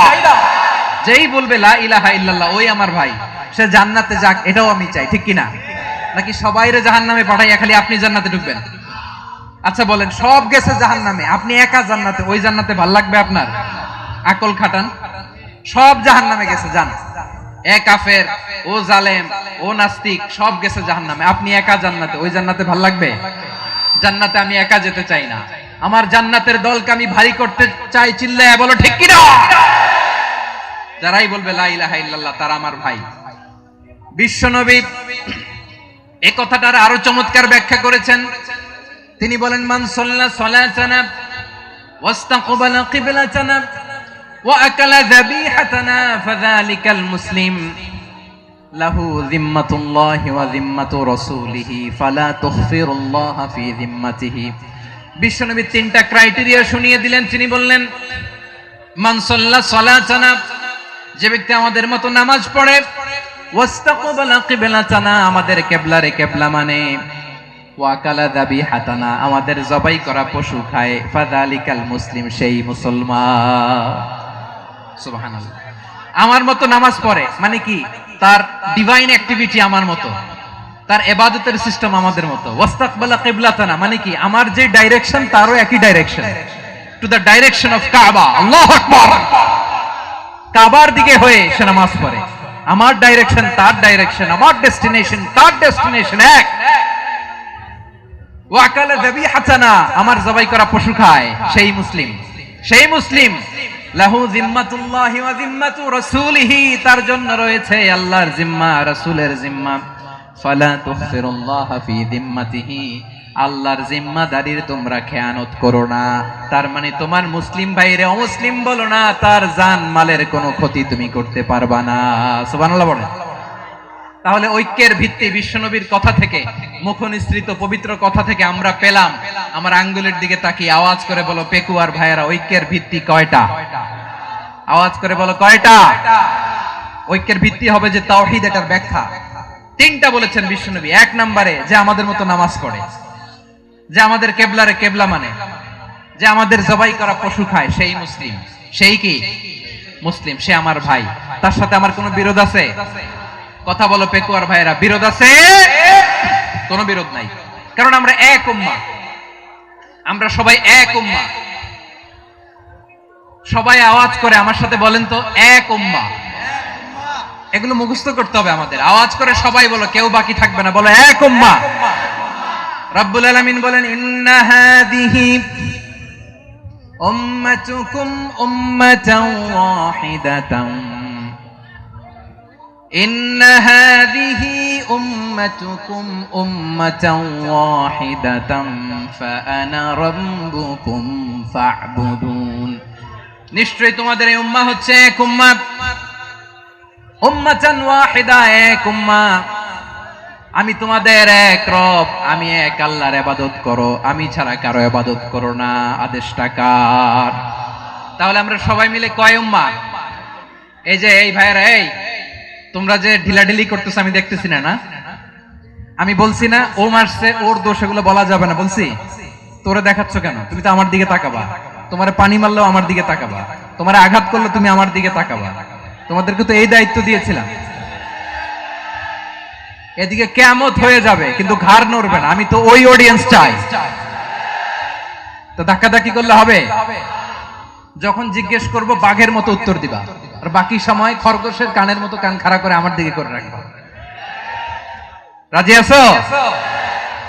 যেই বলবে লা ইলাহা ইল্লাল্লাহ, ওই আমার ভাই, সে জান্নাতে যাক, এটাও আমি চাই, ঠিক কিনা? নাকি সবাইরে জাহান্নামে পাঠাইয়া খালি আপনি জান্নাতে ঢুকবেন? আচ্ছা বলেন, সব গেছে জাহান্নামে, আপনি একা জান্নাতে, ওই জান্নাতে ভাল লাগবে আপনার? আকল খাটান। সব জাহান্নামে গেছে, যান। এ কাফের, ও জালেম, ও নাস্তিক, সব গেছে জাহান্নামে, আপনি একা জান্নাতে, ওই জান্নাতে ভাল লাগবে? জান্নাতে আমি একা যেতে চাই না, আমার জান্নাতের দলকে আমি ভারী করতে চাই। চিল্লায়া বলো ঠিক কিনা? যারাই বলবে লা ইলাহা ইল্লাল্লাহ, তারা আমার ভাই। বিশ্বনবী এই কথাটার আরো চমৎকার ব্যাখ্যা করেছেন। তিনি বলেন, মান সাল্লা সালাতানা ওয়াস্তাকবালা কিবলাতানা ওয়া আকালা যাবিহাতানা ফাযালিকাল মুসলিম লাহু যিম্মাতুল্লাহি ওয়া যিম্মাতু রাসূলিহি ফালা তুখফিরুল্লাহ ফি যিম্মাতিহি। বিশ্বনবী তিনটা ক্রাইটেরিয়া শুনিয়ে দিলেন। তিনি বললেন, মান সাল্লা সালাতানা, যে ব্যক্তি আমাদের মতো নামাজ পড়ে, ওয়াস্তাকবালা কিবলাতানা, আমাদের কিবলারে কিবলা মানে, ওয়া আকালা যাবিহাতানা, আমাদের জবাই করা পশু খায়, ফাযালিকাল মুসলিম, সেই মুসলমান। সুবহানাল্লাহ। আমার মতো নামাজ পড়ে মানে কি? তার ডিভাইন অ্যাক্টিভিটি আমার মতো, তার ইবাদতের সিস্টেম আমাদের মতো। ওয়াস্তাকবালা কিবলাতানা মানে কি? আমার যে ডাইরেকশন তারও একই direction, to the direction of কাবা। আল্লাহু আকবার। কাবার দিকে হয়ে সে নামাজ পড়ে। আমার ডাইরেকশন তার ডাইরেকশন, আমার ডেস্টিনেশন তার ডেস্টিনেশন এক। ওয়া আকালা যাবিহাতানা, আমার জবাই করা পশু খায়, সেই মুসলিম। সেই মুসলিম লাহু যিম্মাতুল্লাহি ওয়া যিম্মাতু রাসূলিহি, তার জন্য রয়েছে আল্লাহর জিম্মা, রাসূলের জিম্মা। ফালা তুখফিরুল্লাহ ফি যিম্মাতিহি, আল্লাহর জিম্মাদারির তোমরা খেয়ানত করো না। তার মানে তোমার মুসলিম ভাইরে অমুসলিম বলো না, তার জান মালের কোনো ক্ষতি তুমি করতে পারবা না। সুবহানাল্লাহ বলেন। তাহলে ঐক্যের ভিত্তি বিশ্বনবীর কথা থেকে, মুখনিসৃত পবিত্র কথা থেকে আমরা পেলাম। আমার আঙ্গুলের দিকে তাকিয়ে আওয়াজ করে বলো পেকুয়ার ভাইয়েরা, ঐক্যের ভিত্তি কয়টা? আওয়াজ করে বলো কয়টা? ঐক্যের ভিত্তি হবে যে তাওহীদ, এটার ব্যাখ্যা তিনটা বলেছেন বিশ্বনবী। এক নম্বরে যে আমাদের মতো নামাজ পড়ে, যে আমাদের কেবলারে কেবলা মানে, যে আমাদের জবাই করা পশু খায়, সেই মুসলিম। সেই কি মুসলিম? সে আমার ভাই। তার সাথে আমার কোনো বিরোধ আছে? কথা বলো পেকুয়ার ভাইয়েরা, বিরোধ আছে? কোনো বিরোধ নাই, কারণ আমরা এক উম্মাহ, আমরা সবাই এক উম্মাহ। সবাই আওয়াজ করে আমার সাথে বলেন তো, এক উম্মাহ। এগুলো মুখস্থ করতে হবে আমাদের। আওয়াজ করে সবাই বলো, কেউ বাকি থাকবে না, বলো এক উম্মাহ। রব্বুল আলামিন বলেন, ইন্না হাযিহি উম্মাতুকুম উম্মাতান ওয়াহিদাতান, ইন্না হাযিহি উম্মাতুকুম উম্মাতান ওয়াহিদাতান ফাআনা রাব্বুকুম ফা'বুদুন। নিশ্চয়ই তোমাদের এই উম্মাহ হচ্ছে এক উম্মাহ, উম্মাতান ওয়াহিদা, এক উম্মাহ। আমি তোমাদের এক রব, আমি এক আল্লাহর ইবাদত করো, আমি ছাড়া কারো ইবাদত করো না। আদেশটা কার? তাহলে আমরা সবাই মিলে কয় উম্মাহ? এই যে এই ভাইয়েরা, এই তোমরা যে ঢিলাঢিলি করতেছ আমি দেখতেছি না। আমি বলছি না ও মারছে, ওর দোষ, এগুলো বলা যাবে না। বলছি তোরে দেখাচ্ছ কেন? তুমি তো আমার দিকে তাকাবা। তোমারে পানি মারলেও আমার দিকে তাকাবা, তোমারে আঘাত করলে তুমি আমার দিকে তাকাবা। তোমাদেরকে তো এই দায়িত্ব দিয়েছিলাম। এদিকে কিয়ামত হয়ে যাবে কিন্তু ঘাড় নড়বে না। আমি তো ওই অডিয়েন্স চাই। তো ধাক্কাধাক্কি করলে হবে? যখন জিজ্ঞেস করব বাঘের মতো উত্তর দিবা, আর বাকি সময় খরগোশের কানের মতো কান খাড়া করে আমার দিকে করে রাখবা। রাজি আছো?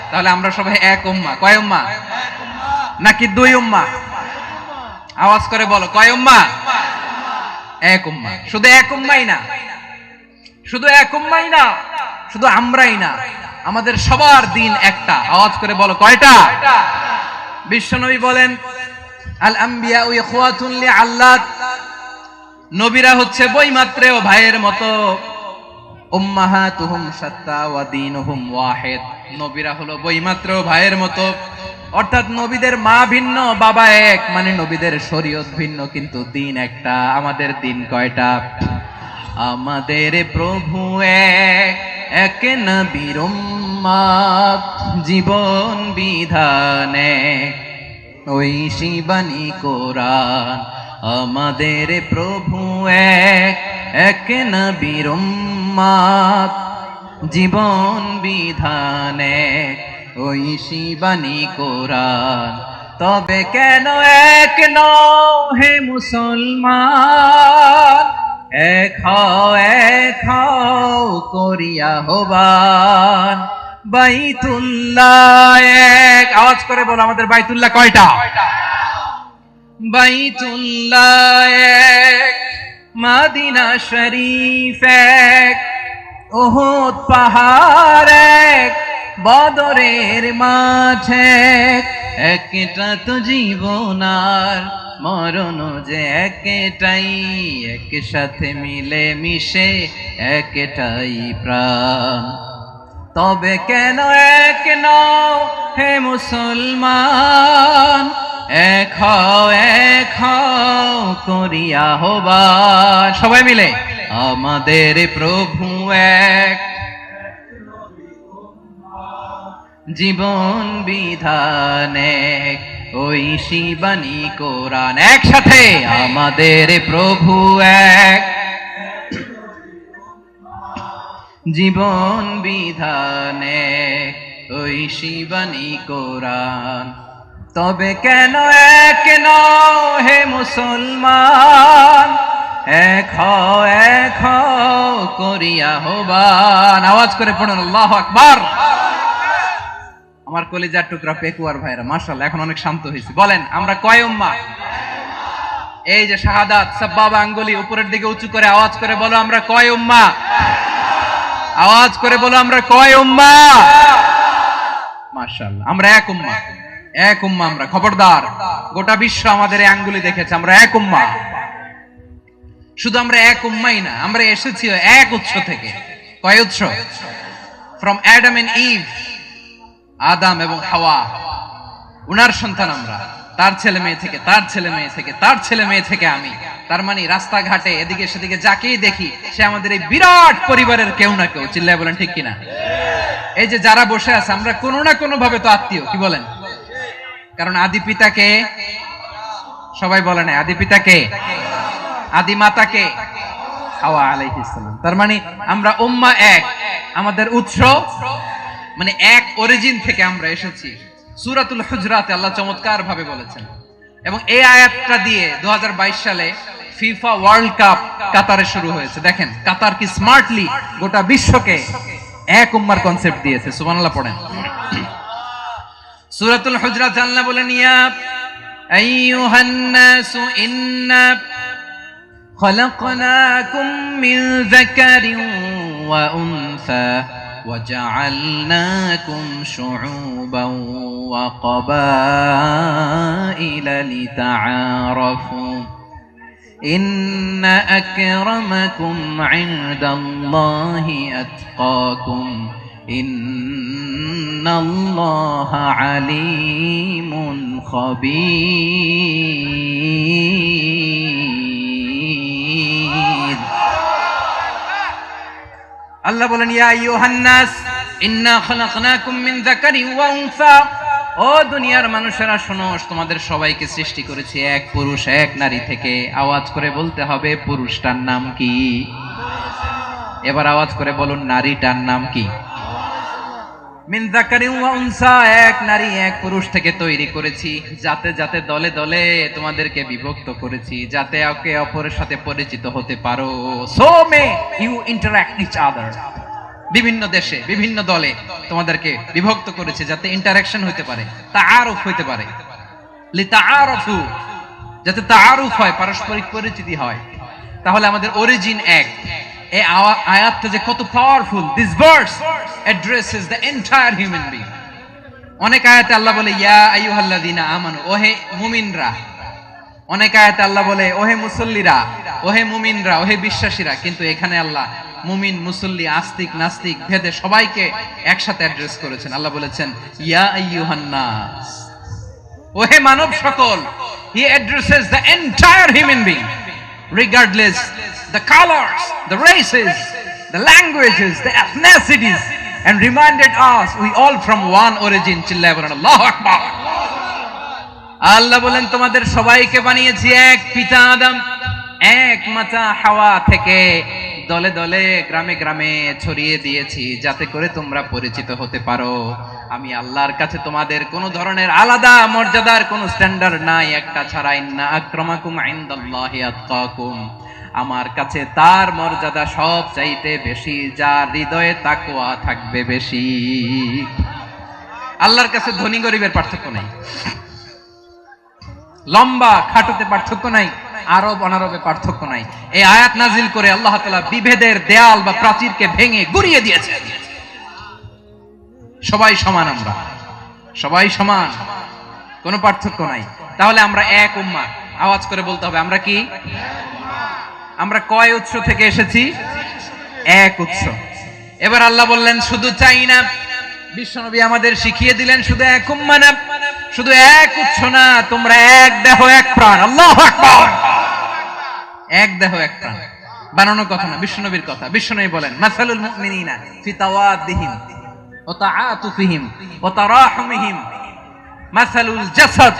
তাহলে আমরা সবাই এক উম্মাহ। কয় উম্মাহ? নাকি দুই উম্মাহ? আওয়াজ করে বলো, কয় উম্মাহ? এক উম্মাহ। শুধু এক উম্মাহই না, শুধু এক উম্মাহই না, শুধু আমরাই না, আমাদের সবার দিন একটা। আওয়াজ করে বলো কয়টা? বিশ্বনবী বলেন, আল আম্বিয়া ইখওয়াতুন লিআল্লাত, নবীরা হচ্ছে বৈমাত্রেয় ভাইয়ের মতো। উম্মাহাতুহুম শাত্তা ওয়া দীনুহুম ওয়াহিদ, নবীরা হলো বৈমাত্রেয় ভাইয়ের মতো। অর্থাৎ নবীদের মা ভিন্ন, বাবা এক, মানে নবীদের শরীয়ত ভিন্ন, কিন্তু দিন একটা। আমাদের দিন কয়টা? আমাদের প্রভু এক, এক নবীর উম্মত, জীবন বিধান এক, ঐশী বাণী কোরআন। আমাদের প্রভু এক, এক নবীর উম্মত, জীবন বিধান এক, ঐশী বাণী কোরআন। তবে কেন এক নও হে মুসলমান, এক হও করিয়া হবান। বাইতুল্লাহ এক, আওয়াজ করে বলো আমাদের বাইতুল্লাহ কয়টা? বাইতুল্লাহ এক, মদিনা শরীফ এক, উহুদ পাহাড় এক, বদরের মাঠ এক। একটা তো জীবন আর মরণ যে একটাই, একসাথে মিলে মিশে একটাই প্রাণ। তবে কেন এক নও হে মুসলমান, এক হও করিয়া আহ্বান। সবাই মিলে আমাদের প্রভু এক, জীবন বিধান এক, ওই শিবানী কোরআন। একসাথে আমাদের প্রভু এক, জীবন বিধান এক, ওই শিবানী কোরআন। তবে কেন এক নও হে মুসলমান, এক হও করিয়া আহ্বান। আওয়াজ করে পড়ুন আল্লাহু আকবার। আমার কলিজার টুকরা পেকুয়ার ভাইরা মাশাআল্লাহ এখন অনেক শান্ত হয়েছে। বলেন আমরা কয় উম্মাহ? এই যে শাহাদাত সাব্বাবা আঙ্গুলি উপরের দিকে উঁচু করে আওয়াজ করে বলো আমরা কয় উম্মাহ? আওয়াজ করে বলো আমরা কয় উম্মাহ? মাশাআল্লাহ আমরা এক উম্মাহ, এক উম্মাহ আমরা। খবরদার, গোটা বিশ্ব আমাদের এই আঙ্গুলি দেখেছে আমরা এক উম্মাহ। শুধু আমরা এক উম্মাই না, আমরা এসেছি এক উৎস থেকে। কয় উৎস? ফ্রম অ্যাডাম এন্ড ইভ, আদম এবং হাওয়া, উনার সন্তান আমরা। তার ছেলে মেয়ে থেকে, তার ছেলে মেয়ে থেকে, তার ছেলে মেয়ে থেকে আমি। তার মানে রাস্তাঘাটে এদিকে সেদিকে যাকেই দেখি সে আমাদের এই বিরাট পরিবারের কেউ না কেউ। চিল্লায় বলেন ঠিক কিনা? এই যে যারা বসে আছে আমরা কোনো না কোনো ভাবে তো আত্মীয়, কি বলেন? কারণ আদি পিতাকে সবাই বলে না, আদি পিতাকে, আদি মাতাকে হাওয়া আলাইহিস সালাম। তার মানে আমরা উম্মাহ এক, আমাদের উৎস মানে এক অরিজিন থেকে আমরা এসেছি। সূরাতুল হুজরাতে আল্লাহ চমৎকার ভাবে বলেছেন। এবং এই আয়াতটা দিয়ে 2022 সালে ফিফা ওয়ার্ল্ড কাপ কাতারে শুরু হয়েছে। দেখেন কাতার কি স্মার্টলি গোটা বিশ্বকে এক উম্মার কনসেপ্ট দিয়েছে। সুবহানাল্লাহ পড়েন। সূরাতুল হুজরাত আল্লাহ বলেন ইয়া আইয়ুহান নাসু ইন্না খলাকনাকুম মিন যাকারিন ওয়া উনসা وجعلناكم شعوبا وقبائل لتعارفوا إن أكرمكم عند الله أتقاكم إن الله عليم خبير। আল্লাহ বলেন ইয়া আইয়ুহান নাস ইন্না খলাকনাকুম মিন যাকারিন ওয়া উনসা, ও দুনিয়ার মানুষেরা শোনো, তোমাদের সবাইকে সৃষ্টি করেছি এক পুরুষ এক নারী থেকে। আওয়াজ করে বলতে হবে পুরুষটার নাম কি? এবার আওয়াজ করে বলুন নারীটার নাম কি? মিন যাকারিন ওয়া উনসা, এক নারী এক পুরুষ থেকে তৈরি করেছি। যাতে যাতে দলে দলে তোমাদেরকে বিভক্ত করেছি, যাতে একে অপরের সাথে পরিচিত হতে পারো। So may you interact each other. বিভিন্ন দেশে বিভিন্ন দলে তোমাদেরকে বিভক্ত করেছে যাতে ইন্টারঅ্যাকশন হতে পারে, তাআরুফ হতে পারে। লিতাআরফু, যাতে তাআরুফ হয়, পারস্পরিক পরিচিতি হয়। তাহলে আমাদের অরিজিন এক। এই আয়াতটা যে কত powerful. This verse addresses the entire human being. অনেক আয়াতে আল্লাহ বলে ইয়া আইয়ুহাল্লাযীনা আমানু, ওহে মুমিনরা। অনেক আয়াতে আল্লাহ বলে ওহে মুসল্লিরা, ওহে মুমিনরা, ওহে বিশ্বাসীরা। কিন্তু এখানে আল্লাহ মুমিন মুসল্লি আস্তিক নাস্তিক ভেদে সবাইকে একসাথে অ্যাড্রেস করেছেন। আল্লাহ বলেছেন ইয়া আইয়ুহান নাস, ওহে মানব সকল। হি addresses the entire human being regardless the colors, the races, the languages, the ethnicities, and reminded us we all from one origin. চিল্লায় বলেন আল্লাহু আকবার। আল্লাহ বলেন তোমাদের সবাইকে বানিয়েছি এক পিতা আদম, এক মাতা হাওয়া থেকে। দলে দলে গ্রামে গ্রামে ছড়িয়ে দিয়েছি যাতে করে তোমরা পরিচিত হতে পারো। আমি আল্লাহর কাছে তোমাদের কোনো ধরনের আলাদা মর্যাদার কোনো স্ট্যান্ডার্ড নাই, একটা ছাড়া। ইন্না আক্রামাকুম ইনদাল্লাহি আতকাকুম, আমার কাছে তার মর্যাদা সব চাইতে বেশি যার হৃদয়ে তাকওয়া থাকবে বেশি। আল্লাহর কাছে ধনী গরিবের পার্থক্য নাই, লম্বা খাটোতে পার্থক্য নাই, আরব অনারবে পার্থক্য নাই। এই আয়াত নাজিল করে আল্লাহ তাআলা বিভেদের দেয়াল বা প্রাচীরকে ভেঙে গুড়িয়ে দিয়েছেন। সবাই সমান, আমরা সবাই সমান, কোনো পার্থক্য নাই। তাহলে আমরা এক উম্মাহ। আওয়াজ করে বলতে হবে আমরা কি? আমরা কয় উৎস থেকে এসেছি? এক উৎস। এবার আল্লাহ বললেন শুধু চাই না, বিশ্বনবী আমাদের শিখিয়ে দিলেন শুধু এক উম্মাহ না, শুধু এক উৎস না, তোমরা এক দেহ এক প্রাণ। আল্লাহু আকবার। এক দেহ এক প্রাণ বানানো কথা না, বিশ্বনবীর কথা। বিশ্বনবী বলেন মাসালুল মুমিনিনা ফি তাওয়াদ্দিহিম ওয়া তাআতুফিহিম ওয়া তারাহুমিহিম মাসালুল জাসাদ।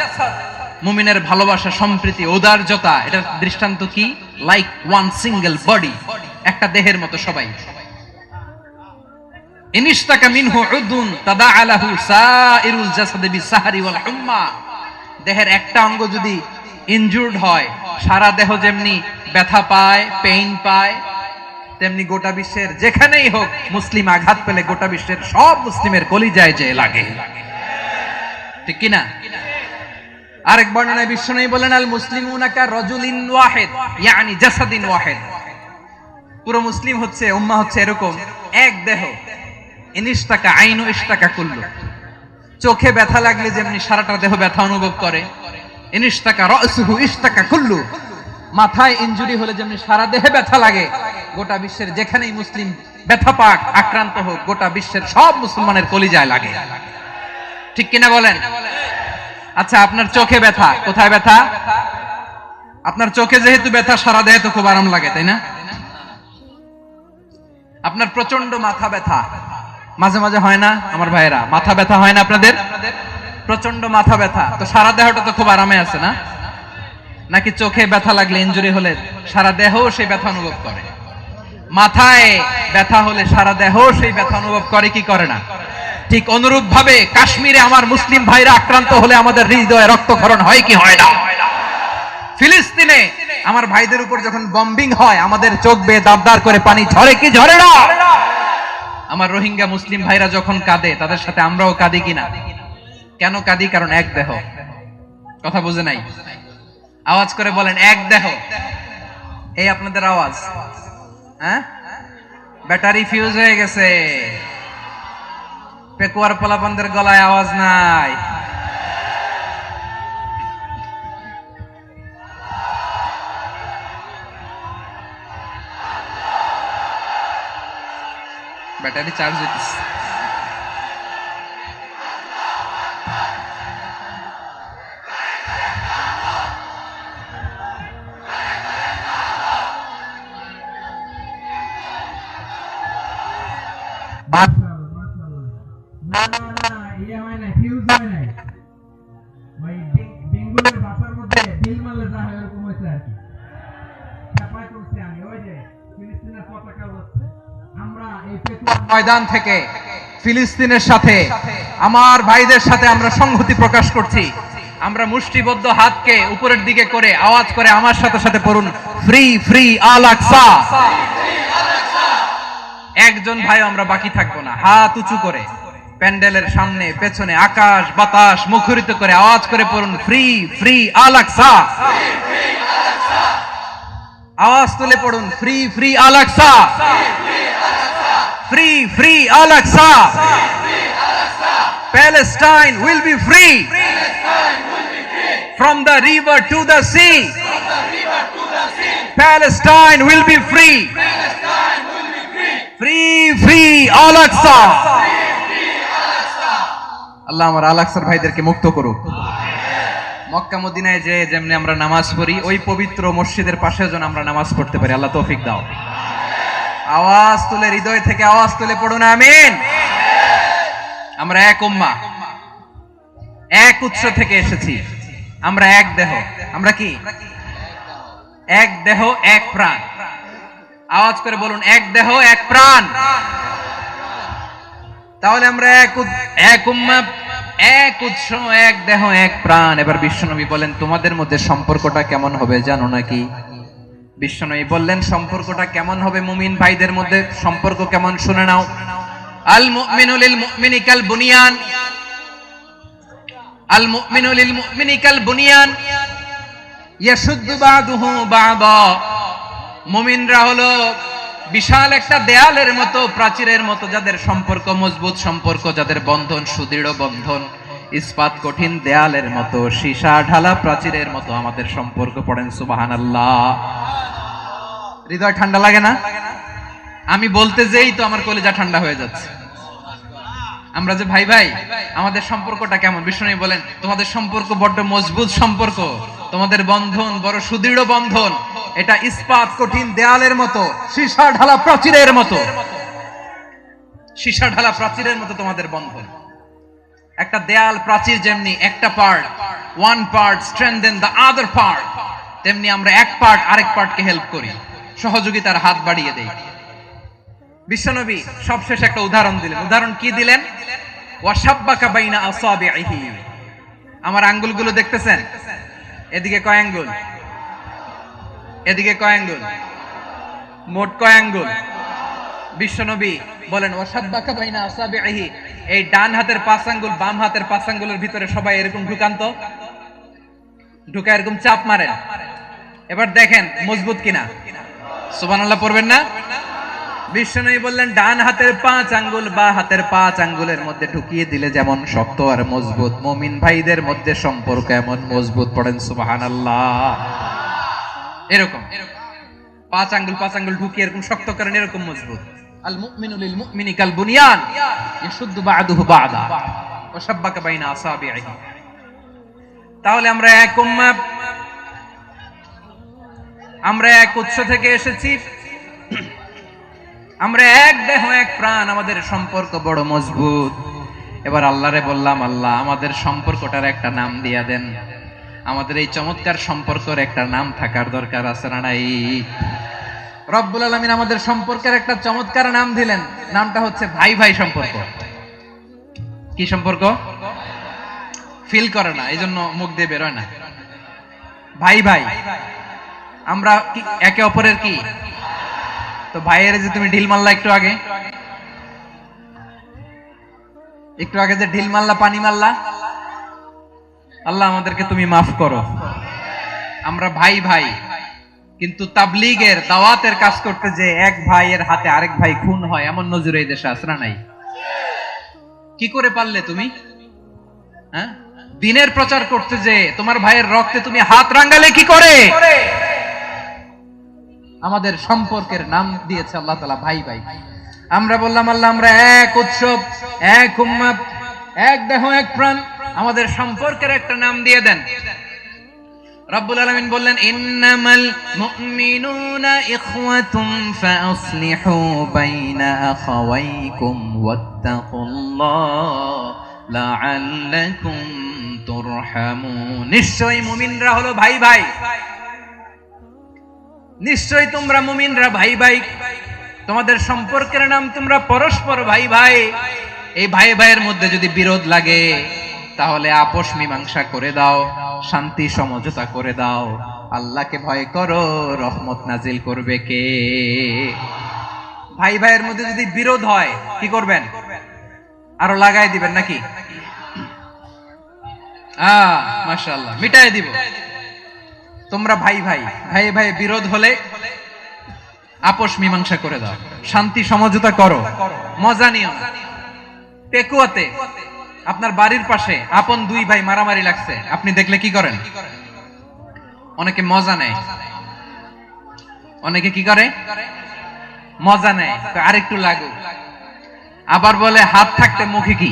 মুমিনের ভালোবাসা, সম্প্রীতি, ঔদার্যতা, এটার দৃষ্টান্ত কি? লাইক ওয়ান সিঙ্গেল বডি, একটা দেহের মতো সবাই। ইনিশতাকা মিনহু উদুন তাদাআলাহু সাইরুল জাসাদি বিসাহরি ওয়াল হুম্মা। দেহের একটা অঙ্গ যদি ইনজুরড হয়, সারা দেহ যেমনি ব্যথা পায়, পেইন পায়, তেমনি গোটা বিশ্বের যেখানেই হোক মুসলিম আঘাত পেলে গোটা বিশ্বের সব মুসলিমের কলিজায় যে লাগে, ঠিক কি না? আরেক বর্ণনায় বিশ্বনবী বলেন আল মুসলিমুনা কা রাজুলিন ওয়াহিদ ইয়ানি জাসাদিন ওয়াহিদ। পুরো মুসলিম হচ্ছে, উম্মাহ হচ্ছে এরকম এক দেহ। ইনিশতাকা আইনু ইশতাকা কুল্লু। চোখে ব্যথা লাগলে যেমনি সারাটা দেহ ব্যথা অনুভব করে, ইনিশতাকা রাসুহু ইশতাকা কুল্লু। মাথায় ইনজুরি হলে যেমনি সারা দেহে ব্যথা লাগে, গোটা বিশ্বের যেখানেই মুসলিম ব্যথা পাক, আক্রান্ত হোক, গোটা বিশ্বের সব মুসলমানের কলিজায় লাগে, ঠিক কিনা বলেন? আচ্ছা, আপনার চোখে ব্যথা, কোথায় ব্যথা? আপনার চোখে যেহেতু ব্যথা, সারা দেহে তো খুব আরাম লাগে, তাই না? আপনার প্রচন্ড মাথা ব্যথা মাঝে মাঝে হয় না আমার ভাইয়েরা? মাথা ব্যথা হয় না আপনাদের? প্রচন্ড মাথা ব্যথা, তো সারা দেহটা তো খুব আরামে আছে না? নাকি চোখে ব্যথা লাগলে, ইনজুরি হলে সারা দেহ সেই ব্যথা অনুভব করে? মাথায় ব্যথা হলে সারা দেহ সেই ব্যথা অনুভব করে কি করে না? ঠিক অনুরূপ ভাবে কাশ্মীরে আমার মুসলিম ভাইরা আক্রান্ত হলে আমাদের হৃদয়ে রক্তক্ষরণ হয় কি হয় না? ফিলিস্তিনে আমার ভাইদের উপর যখন বম্বিং হয়, আমাদের চোখ বেয়ে দাবদার করে পানি ঝরে কি ঝরে না? আমার রোহিঙ্গা মুসলিম ভাইরা যখন কাঁদে, তাদের সাথে আমরাও কাঁদি কিনা? কেন কাঁদি? কারণ এক দেহ। কথা বুঝে নাই? আওয়াজ করে বলেন এক দেহ। এই আপনাদের আওয়াজ, হ্যাঁ? ব্যাটারি ফিউজ হয়ে গেছে, পেকুয়ার পোলাপানদের গলায় আওয়াজ নাই। ব্যাটারি চার্জ হইতেছে। ময়দান থেকে ফিলিস্তিনের সাথে, আমার ভাইদের সাথে আমরা সংহতি প্রকাশ করছি। আমরা মুষ্টিবদ্ধ হাতকে উপরের দিকে করে আওয়াজ করে আমার সাথে সাথে পড়ুন, ফ্রি ফ্রি আল আকসা। একজন ভাই আমরা বাকি থাকবো না। হাত উঁচু করে প্যান্ডেলের সামনে, পেছনে, আকাশ বাতাস মুখরিত করে আওয়াজ করে পড়ুন, ফ্রি ফ্রি আল আকসা। আওয়াজ তুলে পড়ুন, free free Al Aqsa, free free Al Aqsa. Palestine will be free from the river to the sea. Palestine will be free. Free free Al Aqsa. আল্লাহ আমার আল আকসার ভাইদেরকে মুক্ত করুক। মক্কা মদিনায় যে যেমনি আমরা নামাজ পড়ি, ওই পবিত্র মসজিদের পাশে যেন আমরা নামাজ পড়তে পারি। আল্লাহ তৌফিক দাও। আওয়াজ তুলে, হৃদয় থেকে আওয়াজ তুলে পড়ুন আমিন। আমরা এক উম্মাহ, এক উৎস থেকে এসেছি। আমরা এক দেহ। আমরা কি? এক দেহ এক প্রাণ। আওয়াজ করে বলুন, এক দেহ এক প্রাণ। তাহলে আমরা এক উম্মাহ, এক উৎস, এক দেহ এক প্রাণ। এবার বিশ্বনবী বলেন, তোমাদের মধ্যে সম্পর্কটা কেমন হবে জানো নাকি? বিশ্বনবী বললেন, সম্পর্কটা কেমন হবে মুমিন ভাইদের মধ্যে? সম্পর্ক কেমন শুনে নাও। আল মুমিনু লিল মুমিনি কাল বুনিয়ান, আল মুমিনু লিল মুমিনি কাল বুনিয়ান ইয়াশুদ্দু বাদুহু বাদা। মুমিনরা হলো বিশাল একটা দেয়ালের মতো, প্রাচীরের মতো, যাদের সম্পর্ক মজবুত সম্পর্ক, যাদের বন্ধন সুদৃঢ় বন্ধন। ইস্পাত কঠিন দেয়ালের মতো, সীসা ঢালা প্রাচীরের মতো আমাদের সম্পর্ক। পড়েন সুবহানাল্লাহ। হৃদয় ঠান্ডা লাগে না? আমি বলতে যেই তো আমার কলিজা ঠান্ডা হয়ে যাচ্ছে। আমরা যে ভাই ভাই, আমাদের সম্পর্কটা কেমন? বিষ্ণু বলেন তোমাদের সম্পর্ক বড্ড মজবুত সম্পর্ক, তোমাদের বন্ধন বড় সুদৃঢ় বন্ধন, এটা ইস্পাত কঠিন দেয়ালের মতো, সীসা ঢালা প্রাচীরের মতো। সীসা ঢালা প্রাচীরের মতো তোমাদের বন্ধন। একটা দেয়াল প্রাচীর যেমনি একটা part, one part strengthen the other part, তেমনি আমরা এক পার্ট আরেক পার্টকে হেল্প করি, সহযোগিতার হাত বাড়িয়ে দেই। বিশ্বনবী সবশেষ একটা উদাহরণ দিলেন। উদাহরণ কি দিলেন? ওয়াশাব্বাকা বাইনা আসাবিহি। আমার আঙ্গুলগুলো দেখতেছেন? এদিকে কয় আঙ্গুল, এদিকে কয় আঙ্গুল, মোট কয় আঙ্গুল? বিশ্বনবী বলেন ওয়াশাব্বাকা বাইনা আসাবিহি, এই ডান হাতের 5 আঙ্গুল বাম হাতের 5 আঙ্গুলের ভিতরে সবাই এরকম ঢুকান্ত, ঢুকা এরকম চাপ মারেন। এবার দেখেন মজবুত কিনা। সুবহানাল্লাহ পড়বেন না? বিশ্বনবী বললেন ডান হাতের 5 আঙ্গুল বা হাতের 5 আঙ্গুলের মধ্যে ঢুকিয়ে দিলে যেমন শক্ত আর মজবুত, মুমিন ভাইদের মধ্যে সম্পর্ক এমন মজবুত। পড়েন সুবহানাল্লাহ। এরকম 5 আঙ্গুল ঢুকিয়ে এরকম শক্ত করেন, এরকম মজবুত। আল মুমিনু লিল মুমিনি কাল বুনিয়ান ইয়াশুদ্দু বা'দুহু বা'দা ওয়া শাব্বাকা বাইনা আসাবিহি। তাহলে আমরা এক উম্মাহ, আমরা এক উৎস থেকে এসেছি, আমরা এক দেহ এক প্রাণ, আমাদের সম্পর্ক বড় মজবুত। এবার আল্লাহরে বললাম, আল্লাহ আমাদের সম্পর্কটার একটা নাম দিয়া দেন। আমাদের এই চমৎকার সম্পর্কের একটা নাম থাকার দরকার আছে না নাই? রব্বুল আলামিন আমাদের সম্পর্কের একটা চমৎকার নাম দিলেন, নামটা হচ্ছে ভাই ভাই সম্পর্ক। কি সম্পর্ক? ফিল করে না, এই জন্য মুখ দিয়ে বেরোয় না। ভাই ভাই, আমরা একে অপরের কি? তো ভাইয়ের যে তুমি ঢিল মারলা একটু আগে, যে ঢিল মারলা, পানি মারলা, আল্লাহ আমাদেরকে তুমি মাফ করো। আমরা ভাই ভাই, কিন্তু তাবলীগের দাওয়াতের কাজ করতে যে এক ভাইয়ের হাতে আরেক ভাই খুন হয়, এমন নজির এই দেশে আছে না নাই? কি করে পারলে তুমি? হ্যাঁ, দিনের প্রচার করতে যে তোমার ভাইয়ের রক্তে তুমি হাত রাঙ্গালে কি করে? আমাদের সম্পর্কের নাম দিয়েছে আল্লাহ তাআলা ভাই ভাই। আমরা বললাম আল্লাহ আমরা এক উৎসব, এক উম্মাহ, এক দেহ এক প্রাণ, আমাদের সম্পর্কের একটা নাম দিয়ে দেন। রব্বুল আলামিন বললেন ইন্নামাল মুমিনুনা ইখওয়াতুন ফাআসলিহু বাইনা আখাওয়াইকুম ওয়াত্তাকুল্লাহ লাআল্লাকুম তুরহামুন। নিশ্চয়ই মুমিনরা হলো ভাই ভাই, নিশ্চয়ই তোমরা মুমিনরা ভাই ভাই, তোমাদের সম্পর্কের নাম তোমরা পরস্পর ভাই ভাই। এই ভাই ভাইয়ের মধ্যে যদি বিরোধ লাগে তাহলে আপোষ মীমাংসা করে দাও, শান্তি সমঝোতা করে দাও। আল্লাহকে ভয় করো, রহমত নাজিল করবে কে? ভাই ভাইয়ের মধ্যে যদি বিরোধ হয় কি করবেন? আরো লাগাই দিবেন নাকি? মাশাআল্লাহ, মিটাই দিব। তোমরা ভাই ভাই, ভাই ভাই বিরোধ হলে আপোষ মীমাংসা করে দাও, শান্তি সমঝোতা করো, মজা নিও না। পেকুয়াতে আপনার বাড়ির পাশে আপন দুই ভাই মারামারি লাগছে, আপনি দেখলে কি করেন? অনেকে মজা নেয়, অনেকে কি করে? মজা নেয়, আরেকটু লাগুক। আবার বলে হাত থাকতে মুখে কি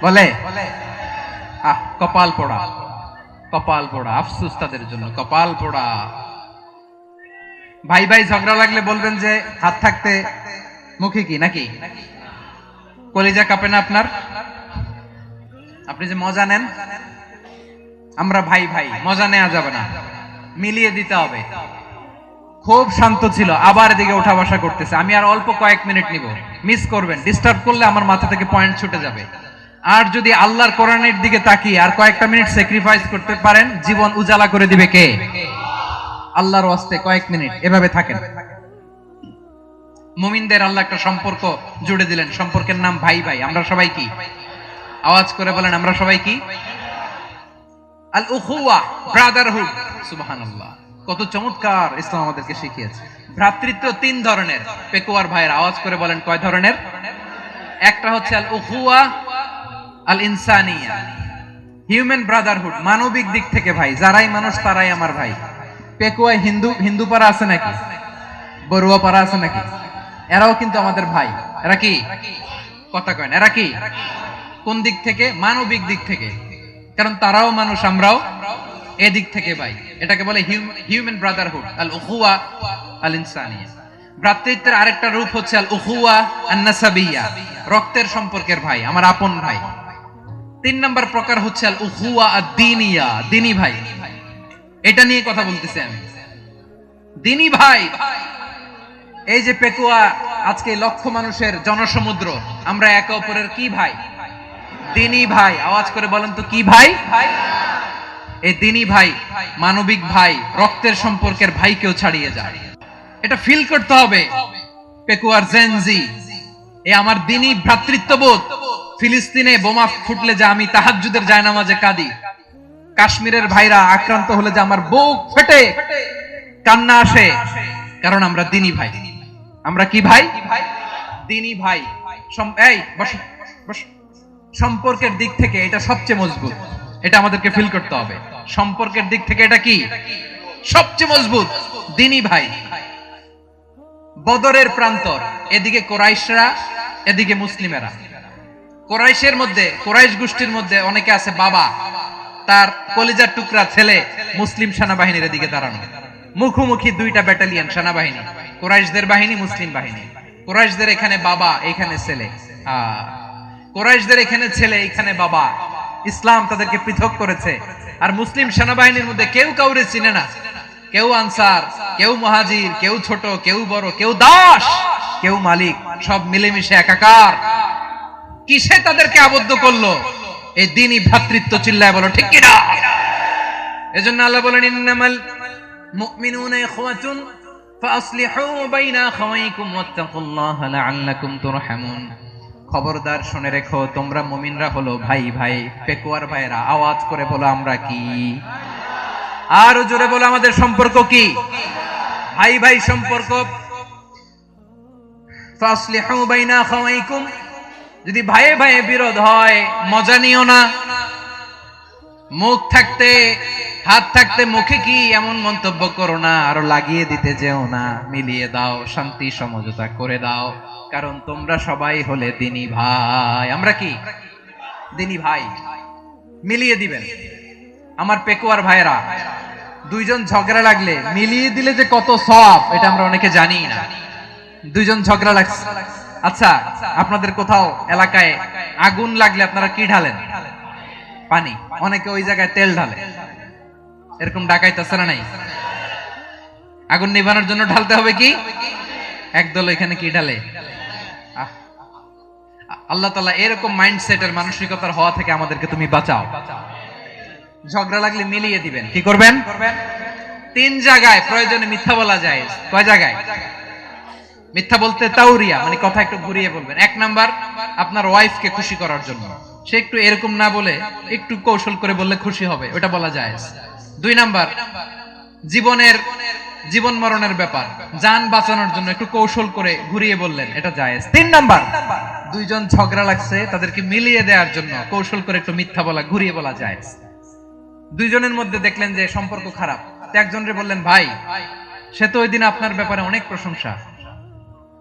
বলে? কপাল পোড়া, কপাল পোড়া। আফসোস তাদের জন্য, কপাল পোড়া। ভাই ভাই ঝগড়া লাগলে বলবেন যে হাত থাকতে মুখে কি, নাকি? কলিজা কাঁপে না আপনার? আপনি যে মজা নেন। আমরা ভাই ভাই, মজা নেওয়া যাবে না, মিলিয়ে দিতে হবে। খুব শান্ত ছিল, আবার এদিকে ওঠা বসা করতেছে। আমি আর অল্প কয়েক মিনিট নিব, মিস করবেন। ডিস্টার্ব করলে আমার মাথা থেকে পয়েন্ট ছুটে যাবে। আর যদি আল্লাহর কোরআনের দিকে তাকিয়ে আর কয়েকটা মিনিট স্যাক্রিফাইস করতে পারেন, জীবন উজালা করে দিবে কে? আল্লাহর ওয়াস্তে কয়েক মিনিট এভাবে থাকেন। মুমিনদের আল্লাহ একটা সম্পর্ক জুড়ে দিলেন, সম্পর্কের নাম ভাই ভাই। আমরা সবাই কি? আওয়াজ করে বলেন, আমরা সবাই কি? আল উখুয়া, ব্রাদারহুড। সুবহানাল্লাহ, কত চমৎকার ইসলাম আমাদেরকে শিখিয়েছে। ভ্রাতৃত্ব 3 ধরনের। পেকুয়ার ভাইয়ের আওয়াজ করে বলেন কয় ধরনের? একটা হচ্ছে আল উখুয়া আল ইনসানিয়া, হিউম্যান ব্রাদারহুড, মানবিক দিক থেকে ভাই, যারাই মানুষ তারাই আমার ভাই। পেকুয়ায় হিন্দু পাড়া আছে নাকি? বড়ুয়া পাড়া আছে নাকি? এরাও কিন্তু আমাদের ভাই। এরা কি কথা কয় না? এরা কি কোন দিক থেকে? মানবিক দিক থেকে, কারণ তারাও মানুষ, আমরাও এদিক থেকে ভাই। এটাকে বলে হিউম্যান ব্রাদারহুড, আল উখুয়া আল ইনসানিয়া। ভ্রাতৃত্বের আরেকটা রূপ হচ্ছে আল উখুয়া আন নাসাবিয়া, রক্তের সম্পর্কের ভাই, আমার আপন ভাই। 3 নম্বর প্রকার হচ্ছে আল উখুয়া আদ-দীনিয়া, দ্বীনি ভাই। এটা নিয়ে কথা বলতেছি আমি, দ্বীনি ভাই। এই যে পেকুয়া, আজকে লক্ষ মানুষের জনসমুদ্র, আমরা একে অপরের কি ভাই? দ্বীনি ভাই। আওয়াজ করে বলেন তো কি ভাই? এই দ্বীনি ভাই, মানবিক ভাই, রক্তের সম্পর্কের ভাইকেও ছাড়িয়ে যায়। এটা ফিল করতে হবে। পেকুয়ার জেনজি, এ আমার দ্বীনি ভ্রাতৃত্ববোধ। ফিলিস্তিনে বোমা ফুটলে যে আমি তাহাজ্জুদের জায়নামাজে কাঁদি, কাশ্মীরের ভাইরা আক্রান্ত হলে যে আমার বুক ফেটে কান্না আসে, কারণ আমরা দ্বীনি ভাই। আমরা কি ভাই? দ্বীনি ভাই। এই বসো বসো। সম্পর্কের দিক থেকে এটা সবচেয়ে মজবুত, এটা আমাদেরকে ফিল করতে হবে। সম্পর্কের দিক থেকে এটা কি? সবচেয়ে মজবুত, দ্বীনি ভাই। বদরের প্রান্তর, এদিকে কোরাইশরা, এদিকে মুসলিমেরা। কোরাইশের মধ্যে, কোরাইশ গোষ্ঠীর মধ্যে অনেকে আছে বাবা, তার কলিজার টুকরা ছেলে মুসলিম সেনাবাহিনীর এদিকে দাঁড়ানো, মুখোমুখি দুইটা ব্যাটালিয়ন সেনাবাহিনী, কোরাইশদের বাহিনী, মুসলিম বাহিনী। কোরাইশদের এখানে বাবা, এখানে ছেলে। কোরাইশদের এখানে ছেলে, এখানে বাবা। ইসলাম তাদেরকে পৃথক করেছে। আর মুসলিম সেনাবাহিনীর মধ্যে কেউ কাউরে চিনে না, কেউ আনসার, কেউ মুহাজির, কেউ ছোট, কেউ বড়, কেউ দাস, কেউ মালিক, সব মিলেমিশে একাকার। কিসে তাদেরকে আবদ্ধ করলো? এই দ্বীনি ভ্রাতৃত্ব। চিল্লায় বলো ঠিক কিনা? এজন্য আল্লাহ বলেন, ইন্নামাল মুমিনুনা ইখওয়াতুন ফাসলিহু বাইনা আখাওয়াইকুম ওয়াত্তাকুল্লাহা লাআল্লাকুম তুরহামুন। খবরদার শুনে রেখো, তোমরা মুমিনরা হলো ভাই ভাই। পেকুয়ার ভাইরা আওয়াজ করে বলো আমরা কি? আর জোরে বলো আমাদের সম্পর্ক কি? ভাই ভাই সম্পর্ক। ফাসলিহু বাইনা আখাওয়াইকুম, যদি ভাইয়ে ভাইয়ে বিরোধ হয় মজা নিও না। মুখ থাকতে, হাত থাকতে মুখে কি এমন মন্তব্য করো না, আরো লাগিয়ে দিতে যেও না। মিলিয়ে দাও, শান্তি সমঝোতা করে দাও, কারণ তোমরা সবাই হলে দ্বীনি ভাই। আমরা কি? দ্বীনি ভাই। মিলিয়ে দিবেন। আমার পেকুয়ার ভাইরা, দুইজন ঝগড়া লাগলে মিলিয়ে দিলে যে কত সওয়াব, এটা আমরা অনেকে জানি না। দুইজন ঝগড়া লাগছে, আচ্ছা আপনাদের কোথাও এলাকায় আগুন লাগলে আপনারা কি ঢালেন? পানি। অনেকে ওই জায়গায় তেল ঢালে। এরকম ডাকাইতেছে না নাই? আগুন নিভানোর জন্য ঢালতে হবে কি? একদল এখানে কি ঢালে? আল্লাহ তাআলা এরকম মাইন্ডসেটের, মানসিকতার হওয়া থেকে আমাদেরকে তুমি বাঁচাও। ঝগড়া লাগলে মিলিয়ে দিবেন। কি করবেন? 3 জায়গায় প্রয়োজনে মিথ্যা বলা যায়। কয় জায়গায় মিথ্যা বলতে? তাওরিয়া, মানে কথা একটু ঘুরিয়ে বলবেন। 1 নাম্বার, আপনার ওয়াইফকে খুশি করার জন্য, সে একটু এরকম না বলে একটু কৌশল করে বললে খুশি হবে, ওটা বলা যায়। 2 নাম্বার, জীবন মরণের ব্যাপার, জান বাঁচানোর জন্য একটু কৌশল করে ঘুরিয়ে বললেন, এটা জায়েজ। 3 নাম্বার, দুইজন ঝগড়া লাগছে তাদেরকে মিলিয়ে দেওয়ার জন্য কৌশল করে একটু মিথ্যা বলা, ঘুরিয়ে বলা জায়েজ। দুইজনের মধ্যে দেখলেন যে সম্পর্ক খারাপ, তো একজনরে বললেন, ভাই সে তো ওই দিন আপনার ব্যাপারে অনেক প্রশংসা।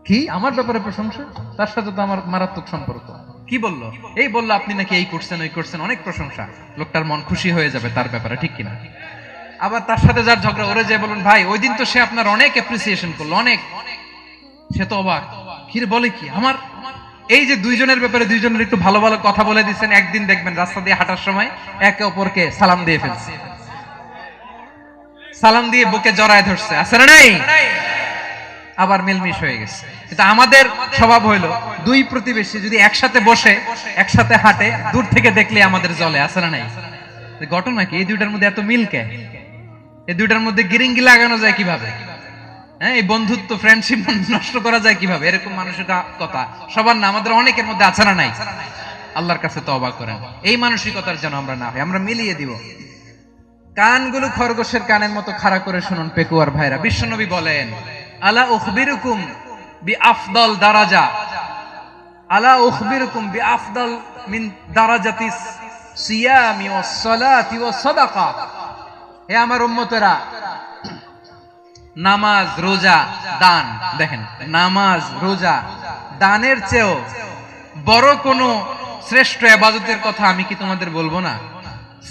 কি আমার ব্যাপারে প্রশংসা? তার সাথে তো আমার মারাত্মক সম্পর্ক। কি বললো? এই বললো আপনি নাকি এই করছেন, ওই করছেন, অনেক প্রশংসা। লোকটার মন খুশি হয়ে যাবে তার ব্যাপারে, ঠিক কিনা? আবার তার সাথে যার ঝগড়া, ওরে যে বলুন, ভাই ওই দিন তো সে আপনার অনেক অ্যাপ্রিসিয়েশন করলো, অনেক। সে তো অবাক, কি রে বলে কি? আমার এই যে দুইজনের ব্যাপারে দুইজনের একটু ভালো ভালো কথা বলে দিচ্ছেন, একদিন দেখবেন রাস্তা দিয়ে হাঁটার সময় একে অপরকে সালাম দিয়ে ফেলছে, সালাম দিয়ে বুকে জড়ায় ধরছে, আছে না নাই? আবার মিলমিশ হয়ে গেছে। কিন্তু আমাদের স্বভাব হইলো, দুই প্রতিবেশী যদি একসাথে বসে একসাথে হাঁটে, দূর থেকে দেখলে আমাদের জ্বলে, আছে না নাই? ঘটনা কি? এই দুইটার মধ্যে এত মিল কে? এই দুইটার মধ্যে গিরিঙ্গি লাগানো যায় কিভাবে? হ্যাঁ, এই বন্ধুত্ব, ফ্রেন্ডশিপ নষ্ট করা যায় কিভাবে? এরকম মানুষের কথা সবার না, আমাদের অনেকের মধ্যে আছে না নাই? আল্লাহর কাছে তওবা করেন, এই মানসিকতার যেন আমরা না হই, আমরা মিলিয়ে দিব। কানগুলো খরগোশের কানের মতো খাড়া করে শুনুন পেকুয়ার ভাইরা। বিশ্বনবী বলেন, আলা উখবিরুকুম বিআফদাল দারাজা, আলা উখবিরুকুম বিআফদাল মিন দারাজাতিস সিয়ামি ওয়াস সালাতি ওয়াস সাদাকা। হে আমার উম্মতেরা, নামাজ, রোজা, দান, দেখেন নামাজ, রোজা, দানের চেয়েও বড় কোন শ্রেষ্ঠ ইবাদতের কথা আমি কি তোমাদের বলবো না?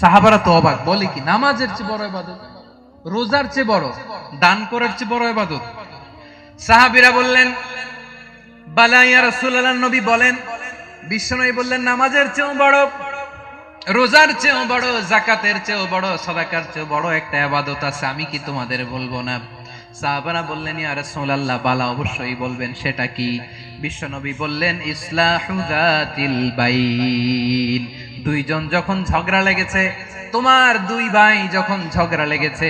সাহাবারা তো অবাক, বলে কি নামাজের চেয়ে বড় ইবাদত, রোজার চেয়ে বড়, দান করার চেয়ে বড় ইবাদত? সাহাবীরা বললেন বালা ইয়া রাসূলুল্লাহ, নবী বলেন। বিশ্বনবী বললেন নামাজের চেয়েও বড়, রোজার চেয়েও বড়, যাকাতের চেয়েও বড়, সাদাকার চেয়েও বড় একটা ইবাদত আছে, আমি কি তোমাদের বলবো না? সাহাবারা বললেন ইয়া রাসূলুল্লাহ, বালা অবশ্যই বলবেন, সেটা কি? বিশ্বনবী বললেন ইসলাহু যাতিল বাইন। দুইজন যখন ঝগড়া লেগেছে, তোমার দুই ভাই যখন ঝগড়া লেগেছে,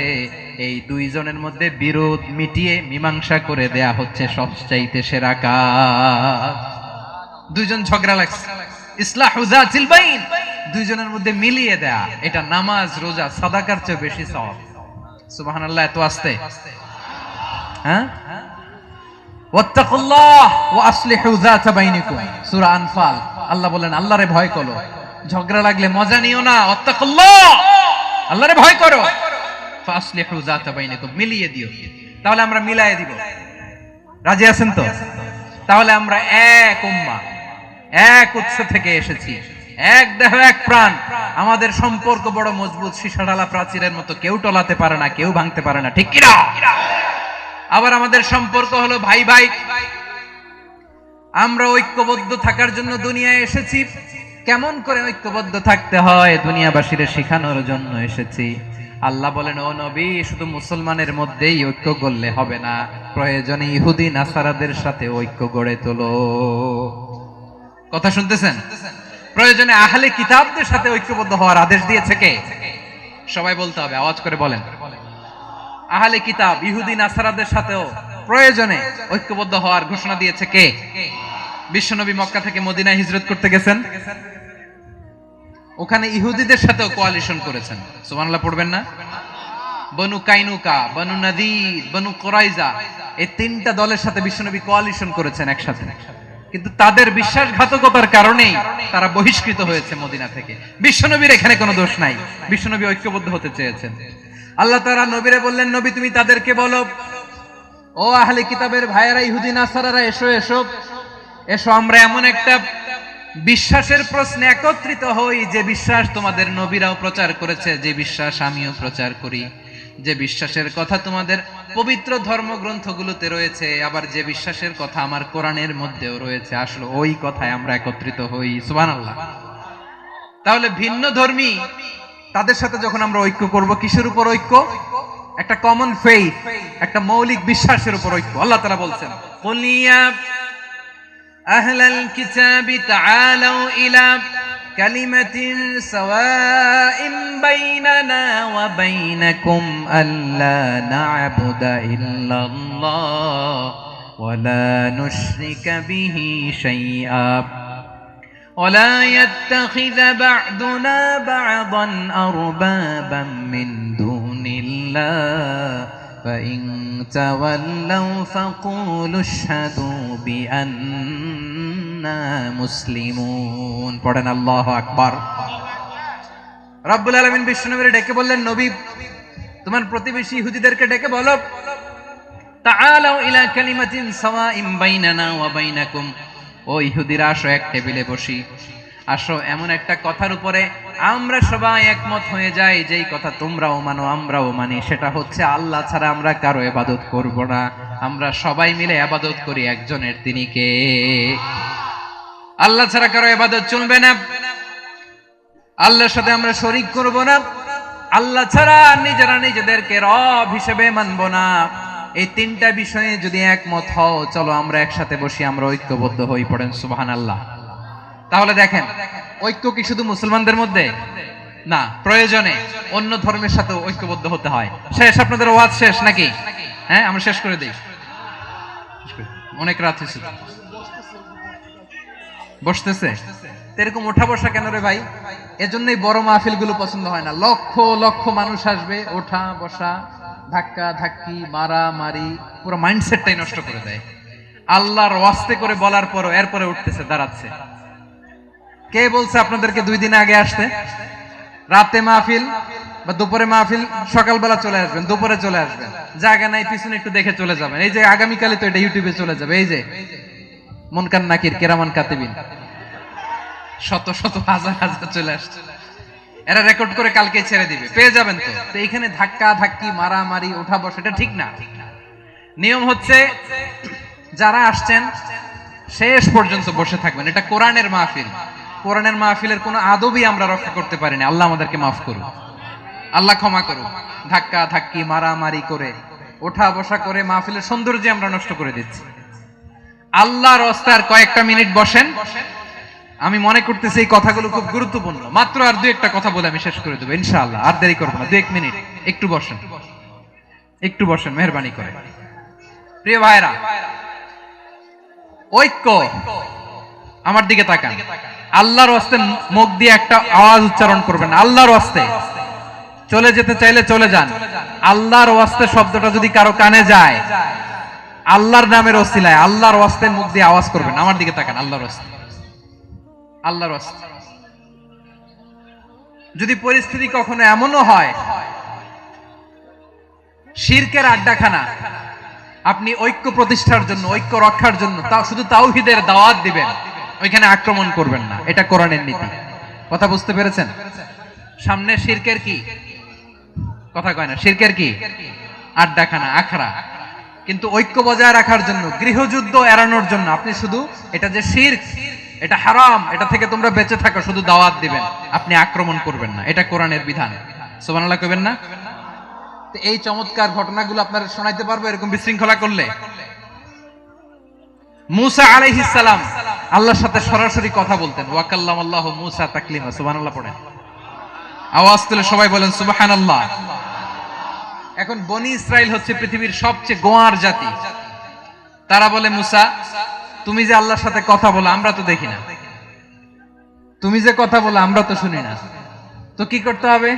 এই দুইজনের মধ্যে বিরোধ মিটিয়ে মীমাংসা করে দেয়া হচ্ছে সবচাইতে সেরা কাজ। দুইজন ঝগড়া লাগছে, ইসলাহু যাতিল বাইন, দুইজনের মধ্যে মিলিয়ে দেয়া, এটা নামাজ, রোজা, সাদাকার চেয়ে বেশি সওয়াব। সুবহানাল্লাহ, এত আস্তে, হ্যাঁ? ওয়াত্তাকুল্লাহ ওয়া আসলিহু যাতা বাইনিকুম, সূরা আনফাল। আল্লাহ বলেন আল্লাহরে ভয় করো, ঝগড়া লাগলে মজা নিও না, ওয়াত্তাকুল্লাহ, আল্লাহরে ভয় করো, ফাসলিহু যাতা বাইনিকুম, মিলিয়ে দিও। তাহলে আমরা মিলায়ে দিব, রাজি আছেন তো? তাহলে আমরা এক উম্মাহ, এক উৎস থেকে এসেছি, এক দেহ এক প্রাণ, আমাদের সম্পর্ক বড় মজবুত, সীসাডালা প্রাচীরের মতো, কেউ টলাতে পারে না, কেউ ভাঙতে পারে না, ঠিক কিনা? আবার আমাদের সম্পর্ক হলো ভাই ভাই, আমরা ঐক্যবদ্ধ থাকার জন্য দুনিয়ায় এসেছি। কেমন করে ঐক্যবদ্ধ থাকতে হয় দুনিয়াবাসীদের শেখানোর জন্য এসেছি। আল্লাহ বলেন ও নবী, শুধু মুসলমানের মধ্যেই ঐক্য গড়লে হবে না, প্রয়োজনে ইহুদি নাসারাদের সাথে ঐক্য গড়ে তোলো। কথা শুনতেছেন? প্রয়োজনে আহলে কিতাবদের সাথে ঐক্যবদ্ধ হওয়ার আদেশ দিয়েছে কে? সবাই বলতে হবে, আওয়াজ করে বলেন। আহলে কিতাব, ইহুদি নাসারাদের সাথেও প্রয়োজনে ঐক্যবদ্ধ হওয়ার ঘোষণা দিয়েছে কে? বিশ্বনবী মক্কা থেকে মদিনায় হিজরত করতে গেছেন, ওখানে ইহুদিদের সাথেও কোয়ালিশন করেছেন। সুবহানাল্লাহ পড়বেন না? বনু কাইনুকা, বনু নাদির, বনু কুরাইজা, এই তিনটা দলের সাথে বিশ্বনবী কোয়ালিশন করেছেন একসাথে। কিন্তু তাদের বিশ্বাসঘাতকতার কারণেই তারা বহিষ্কৃত হয়েছে মদিনা থেকে। বিশ্বনবীর এখানে কোনো দোষ নাই, বিশ্বনবী ঐক্যবদ্ধ হতে চেয়েছেন। আল্লাহ তাআলা নবীরে বললেন, নবী তুমি তাদেরকে বলো, ও আহলে কিতাবের ভাইয়েরা, ইহুদি নাসারারা, এসো এসো এসো, আমরা এমন একটা বিশ্বাসের প্রশ্নে একত্রিত হই, যে বিশ্বাস তোমাদের নবীরাও প্রচার করেছে, যে বিশ্বাস আমিও প্রচার করি, যে বিশ্বাসের কথা তোমাদের পবিত্র ধর্মগ্রন্থগুলোতে রয়েছে, আবার যে বিশ্বাসের কথা আমার কোরআনের মধ্যেও রয়েছে, আসলে ওই কথায় আমরা একত্রিত হই। সুবহানাল্লাহ। তাহলে ভিন্ন ধর্মী তাদের সাথে যখন আমরা ঐক্য করব, কিসের উপর ঐক্য? একটা কমন ফেইথ, একটা মৌলিক বিশ্বাসের উপর ঐক্য। আল্লাহ তাআলা বলছেন, কুলিয়া আহলাল কিতাবি তাআলাউ ইলা কালিমাতিন সাওয়াইন বাইনানা ওয়া বাইনাকুম আল্লা না'বুদা ইল্লাল্লাহ ওয়া লা নুশরিকা বিহি শাইআ ولا يتخذ بعضنا بعضا أربابا من دون الله فإن تولوا فقولوا اشهدوا بأننا مسلمون। পড়েন আল্লাহু আকবার। রব্বুল আলামিন বিশ্বনবীকে ডেকে বললেন, নবী তোমার প্রতিবেশী ইহুদিদেরকে ডেকে বলো, তাআলাউ ইলা কালিমাতিন সাওয়াইন বাইনানা ওয়া বাইনাকুম, ও ইহুদিরা আসো, এক টেবিলে বসি, আসো এমন একটা কথার উপরে আমরা সবাই একমত হয়ে যাই, যেই কথা তোমরাও মানো আমরাও মানি, সেটা হচ্ছে আল্লাহ ছাড়া আমরা কারো ইবাদত করব না, আমরা সবাই মিলে ইবাদত করি একজনের, তিনি কে? আল্লাহ ছাড়া কারো ইবাদত চলবে না, আল্লাহর সাথে আমরা শরীক করব না, আল্লাহ ছাড়া নিজেরা নিজেদেরকে রব হিসেবে মানব না। এই তিনটা বিষয়ে যদি একমত হও, চলো আমরা একসাথে বসি, আমরা ঐক্যবদ্ধ হই। পড়েন সুবহানাল্লাহ। তাহলে দেখেন, ঐক্য কি শুধু মুসলমানদের মধ্যে না, প্রয়োজনে অন্য ধর্মের সাথে ঐক্যবদ্ধ হতে হয়। শেষ, আপনাদের ওয়াজ শেষ নাকি? হ্যাঁ, আমরা শেষ করে দিই, অনেক রাত হয়েছে। বসতেছে এরকম ওঠা বসা কেন রে ভাই? এজন্যই বড় মাহফিল গুলো পছন্দ হয় না। লক্ষ লক্ষ মানুষ আসবে, ওঠা বসা, ধাক্কা ধাক্কি, মারা মারি, পুরো মাইন্ডসেটটাই নষ্ট করে দেয়। আল্লাহর ওয়াস্তে করে বলার পরও এরপরে উঠতেছে, দাঁড়াচ্ছে। কে বলছে আপনাদেরকে 2 দিন আগে আসতে? রাতে মাহফিল বা দুপুরে মাহফিল, সকালবেলা চলে আসবেন, দুপুরে চলে আসবেন, জায়গা নাই পিছনে একটু দেখে চলে যাবেন। এই যে আগামীকালে তো এটা ইউটিউবে চলে যাবে। এই যে মুনকার নাকির কেরামান কাতিবিন শত শত হাজার হাজার চলে আসছে, এরা রেকর্ড করে কালকে ছেড়ে দিবে, পেয়ে যাবেন। তো এইখানে ধাক্কা ধাক্কি মারামারি ওঠা বসা এটা ঠিক না। নিয়ম হচ্ছে যারা আসছেন শেষ পর্যন্ত বসে থাকবেন। এটা কোরআনের মাহফিল। কোরআনের মাহফিলের কোনো আদবই আমরা রক্ষা করতে পারিনি। আল্লাহ আমাদেরকে মাফ করুন, আল্লাহ ক্ষমা করুন। ধাক্কা ধাক্কি মারামারি করে ওঠা বসা করে মাহফিলের সৌন্দর্য আমরা নষ্ট করে দিচ্ছি। আল্লাহর রাস্তায় আর কয়েকটা মিনিট বসেন। আমি মনে করতেছি এই কথাগুলো খুব গুরুত্বপূর্ণ। মাত্র আর 2-1টা কথা বলে আমি শেষ করে দেবো ইনশাআল্লাহ। আর দেরি করবো না, 2-1 মিনিট একটু বসেন, একটু বসেন মেহেরবানি করে। প্রিয় ভাইরা, ঐক্য, আমার দিকে তাকান। আল্লাহর ওয়াস্তে মুখ দিয়ে একটা আওয়াজ উচ্চারণ করবেন, আল্লাহর ওয়াস্তে। চলে যেতে চাইলে চলে যান। আল্লাহর ওয়াস্তে শব্দটা যদি কারো কানে যায়, আল্লাহর নামের ওসিলায় আল্লাহর ওয়াস্তে মুখ দিয়ে আওয়াজ করবেন। আমার দিকে তাকান, আল্লাহর ওয়াস্তে, আল্লাহর ওয়াস্তে। যদি পরিস্থিতি কখনো এমনও হয় শিরকের আড্ডাখানা, আপনি ঐক্য প্রতিষ্ঠার জন্য, ঐক্য রক্ষার জন্য শুধু তাওহীদের দাওয়াত দিবেন, ওইখানে আক্রমণ করবেন না। এটা কোরআনের নীতি। কথা বুঝতে পেরেছেন? সামনে শিরকের কি কথা কয় না, শিরকের কি আড্ডাখানা, আখড়া। কিন্তু ঐক্য বজায় রাখার জন্য, গৃহযুদ্ধ এড়ানোর জন্য আপনি শুধু এটা যে শিরক, এটা হারাম, এটা থেকে তোমরা বেঁচে থাকো, শুধু দাওয়াত দিবেন, আপনি আক্রমণ করবেন না। এটা কোরআনের বিধান। সুবহানাল্লাহ কইবেন না? এই চমৎকার ঘটনাগুলো আপনারা শোনাইতে পারবো এরকম বিশৃঙ্খলা করলে। মুসা আলাইহিস সালাম আল্লাহর সাথে সরাসরি কথা বলতেন। ওয়া কাল্লামাল্লাহু মুসা তাকলিমা। সুবহানাল্লাহ পড়েন, আওয়াজ তুলে সবাই বলেন সুবহানাল্লাহ। এখন বনি ইসরাইল হচ্ছে পৃথিবীর সবচেয়ে গোয়ার জাতি। তারা বলে, মুসা তুমি যে আল্লাহর সাথে কথা বলো আমরা তো দেখি না, তুমি যে কথা বলো আমরা তো শুনি না, তো কি করতে হবে?